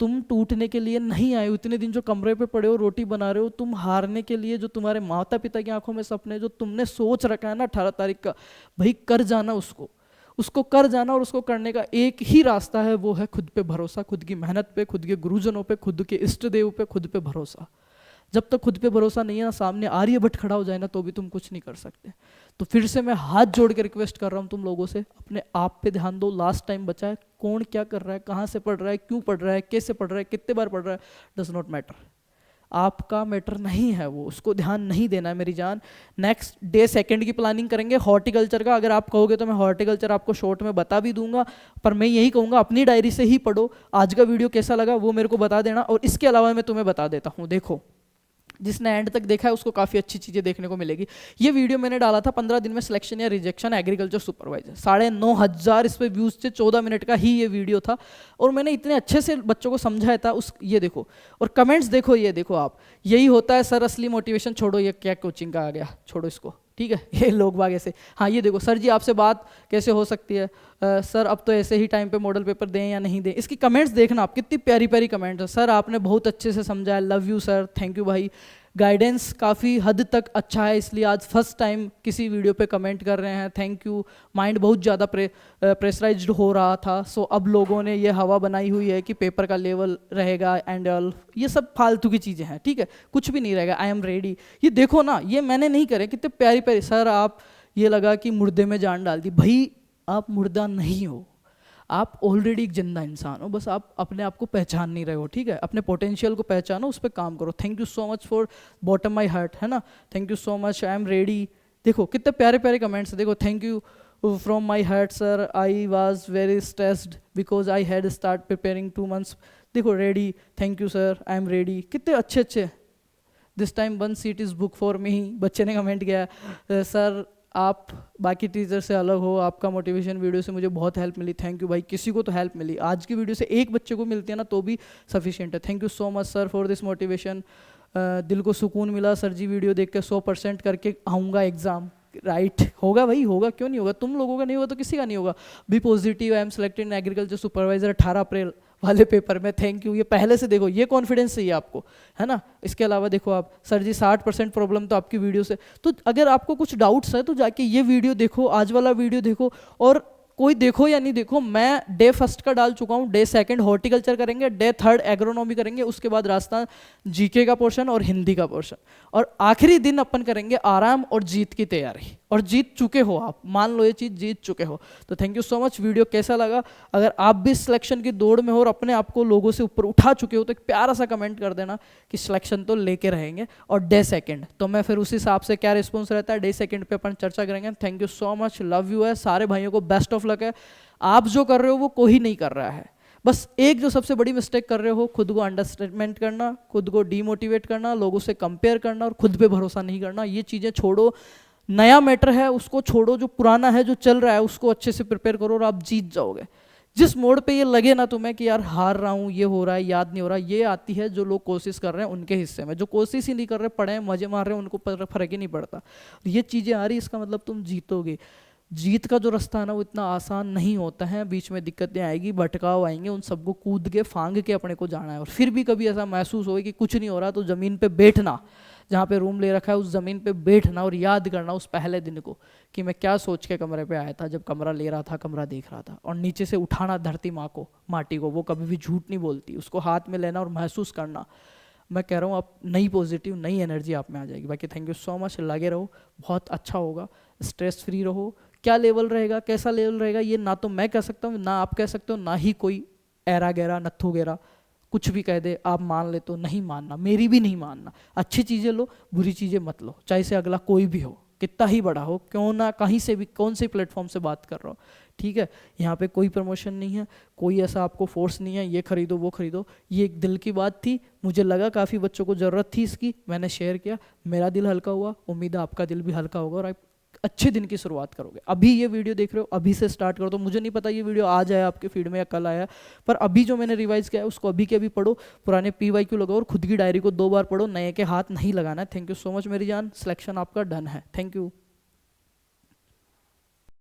तुम टूटने के लिए नहीं आए हो। इतने दिन जो कमरे पे पड़े हो, रोटी बना रहे हो, तुम हारने के लिए। जो तुम्हारे माता पिता की आंखों में सपने, जो तुमने सोच रखा है ना 18 तारीख का, भाई कर जाना उसको कर जाना। और उसको करने का एक ही रास्ता है, वो है खुद पे भरोसा, खुद की मेहनत पे, खुद के गुरुजनों पे, खुद के इष्ट देव पे, खुद पे भरोसा। जब तक खुद पे भरोसा नहीं है ना, सामने आर्यभट्ट खड़ा हो जाए ना, तो भी तुम कुछ नहीं कर सकते। तो फिर से मैं हाथ जोड़ के रिक्वेस्ट कर रहा हूँ तुम लोगों से, अपने आप पे ध्यान दो। लास्ट टाइम बचा है, कौन क्या कर रहा है, कहाँ से पढ़ रहा है, क्यों पढ़ रहा है, कैसे पढ़ रहा है, कितने बार पढ़ रहा है, डज नॉट मैटर। आपका मैटर नहीं है वो, उसको ध्यान नहीं देना है मेरी जान। नेक्स्ट डे 2nd की प्लानिंग करेंगे हॉर्टिकल्चर का। अगर आप कहोगे तो मैं हॉर्टिकल्चर आपको शॉर्ट में बता भी दूंगा, पर मैं यही कहूँगा अपनी डायरी से ही पढ़ो। आज का वीडियो कैसा लगा वो मेरे को बता देना। और इसके अलावा मैं तुम्हें बता देता हूँ, देखो जिसने एंड तक देखा है उसको काफ़ी अच्छी चीज़ें देखने को मिलेगी। ये वीडियो मैंने डाला था 15 दिन में सिलेक्शन या रिजेक्शन एग्रीकल्चर सुपरवाइजर, 9,500 इस पे व्यूज़ थे, 14 मिनट का ही ये वीडियो था। और मैंने इतने अच्छे से बच्चों को समझाया था। ये देखो, और कमेंट्स देखो, ये देखो आप, यही होता है सर असली मोटिवेशन। छोड़ो ये क्या कोचिंग का आ गया, छोड़ो इसको, ठीक है। ये लोग बाग ऐसे, हाँ ये देखो सर जी आपसे बात कैसे हो सकती है, सर अब तो ऐसे ही टाइम पे मॉडल पेपर दें या नहीं दें। इसकी कमेंट्स देखना आप, कितनी प्यारी प्यारी कमेंट्स है। सर आपने बहुत अच्छे से समझाया, love you sir, thank you भाई। गाइडेंस काफ़ी हद तक अच्छा है, इसलिए आज फर्स्ट टाइम किसी वीडियो पे कमेंट कर रहे हैं, थैंक यू। माइंड बहुत ज़्यादा प्रेशराइज्ड हो रहा था, सो अब लोगों ने ये हवा बनाई हुई है कि पेपर का लेवल रहेगा एंड ऑल, ये सब फालतू की चीज़ें हैं, ठीक है, कुछ भी नहीं रहेगा। आई एम रेडी, ये देखो ना, ये मैंने नहीं करे, कितने प्यारी प्यारी। सर आप ये लगा कि मुर्दे में जान डाल दी, भाई आप मुर्दा नहीं हो, आप ऑलरेडी एक जिंदा इंसान हो, बस आप अपने आप को पहचान नहीं रहे हो, ठीक है। अपने पोटेंशियल को पहचानो, उस पर काम करो। Thank you so much for bottom my heart, है ना, thank you so much, I am ready. देखो कितने प्यारे प्यारे कमेंट्स, देखो thank you from my heart sir, I was very stressed because I had start preparing 2 months। देखो ready, thank you sir, I am ready, कितने अच्छे अच्छे। This time 1 seat is book for me, बच्चे ने comment किया, sir आप बाकी teacher से अलग हो, आपका मोटिवेशन वीडियो से मुझे बहुत हेल्प मिली, थैंक यू भाई। किसी को तो हेल्प मिली, आज की वीडियो से एक बच्चे को मिलती है ना तो भी सफिशिएंट है। Thank you so much sir for this motivation, दिल को सुकून मिला सर जी, वीडियो देख के 100% करके आऊँगा एग्ज़ाम। राइट होगा भाई, होगा, क्यों नहीं होगा, तुम लोगों का नहीं होगा तो किसी का नहीं होगा। Be positive, I am selected in agriculture supervisor 18 April वाले पेपर में, थैंक यू। ये पहले से देखो, ये कॉन्फिडेंस चाहिए आपको, है ना। इसके अलावा देखो आप, सर जी 60% प्रॉब्लम तो आपकी वीडियो से, तो अगर आपको कुछ डाउट्स है तो जाके ये वीडियो देखो, आज वाला वीडियो देखो, और कोई देखो या नहीं देखो, मैं डे 1 का डाल चुका हूँ, डे 2 हॉर्टिकल्चर करेंगे, डे 3 एग्रोनॉमी करेंगे, उसके बाद राजस्थान जीके का पोर्शन और हिंदी का पोर्शन, और आखिरी दिन अपन करेंगे आराम और जीत की तैयारी। और जीत चुके हो आप, मान लो ये चीज़ जीत चुके हो। तो thank you so much. Video कैसा लगा, अगर आप भी सिलेक्शन की दौड़ में हो और अपने आप को लोगों से ऊपर उठा चुके हो तो एक प्यारा सा कमेंट कर देना कि सिलेक्शन तो लेके रहेंगे। और डे 2 तो मैं फिर उस हिसाब से क्या रिस्पॉन्स रहता है, डे 2 पे अपन चर्चा करेंगे। Thank you so much, love you है, सारे भाइयों को बेस्ट ऑफ लक है। आप जो कर रहे हो वो कोई नहीं कर रहा है, बस एक जो सबसे बड़ी मिस्टेक कर रहे हो, खुद को अंडरस्टेटमेंट करना, खुद को डीमोटिवेट करना, लोगों से कंपेयर करना और खुद पे भरोसा नहीं करना। ये चीज़ें छोड़ो, नया मैटर है उसको छोड़ो, जो पुराना है जो चल रहा है उसको अच्छे से प्रिपेयर करो और आप जीत जाओगे। जिस मोड पे ये लगे ना तुम्हें कि यार हार रहा हूँ, ये हो रहा है, याद नहीं हो रहा, ये आती है जो लोग कोशिश कर रहे हैं उनके हिस्से में। जो कोशिश ही नहीं कर रहे, पढ़े मजे मार रहे हैं, उनको फर्क ही नहीं पड़ता। ये चीज़ें आ रही, इसका मतलब तुम जीतोगे। जीत का जो रास्ता है ना वो इतना आसान नहीं होता है, बीच में दिक्कतें आएगी, भटकाव आएंगे, उन सबको कूद के फांग के अपने को जाना है। और फिर भी कभी ऐसा महसूस हो कि कुछ नहीं हो रहा तो ज़मीन पे बैठना, जहाँ पे रूम ले रखा है उस ज़मीन पे बैठना और याद करना उस पहले दिन को कि मैं क्या सोच के कमरे पे आया था, जब कमरा ले रहा था, कमरा देख रहा था। और नीचे से उठाना धरती माँ को, माटी को, वो कभी भी झूठ नहीं बोलती, उसको हाथ में लेना और महसूस करना। मैं कह रहा हूँ आप नई पॉजिटिव, नई एनर्जी आप में आ जाएगी। बाकी थैंक यू सो मच, लगे रहो, बहुत अच्छा होगा, स्ट्रेस फ्री रहो। क्या लेवल रहेगा, कैसा लेवल रहेगा, ये ना तो मैं कह सकता हूँ, ना आप कह सकते हो, ना ही कोई ऐरा गहरा नत्थू गहरा कुछ भी कह दे आप मान ले तो नहीं मानना, मेरी भी नहीं मानना। अच्छी चीज़ें लो, बुरी चीज़ें मत लो, चाहे से अगला कोई भी हो, कितना ही बड़ा हो, क्यों ना, कहीं से भी, कौन से प्लेटफॉर्म से बात कर रहा हो, ठीक है। यहाँ पे कोई प्रमोशन नहीं है, कोई ऐसा आपको फोर्स नहीं है ये खरीदो वो खरीदो। ये एक दिल की बात थी, मुझे लगा काफ़ी बच्चों को ज़रूरत थी इसकी, मैंने शेयर किया, मेरा दिल हल्का हुआ, उम्मीद है आपका दिल भी हल्का होगा और आप अच्छे दिन की शुरुआत करोगे। अभी ये वीडियो देख रहे हो, अभी से स्टार्ट करो। तो मुझे नहीं पता ये वीडियो आज आया आपके फीड में या कल आया, पर अभी जो मैंने रिवाइज किया है उसको अभी के अभी पढ़ो, पुराने PYQ लगाओ और खुद की डायरी को 2 बार पढ़ो, नए के हाथ नहीं लगाना है। थैंक यू सो मच मेरी जान, सिलेक्शन आपका डन है, थैंक यू।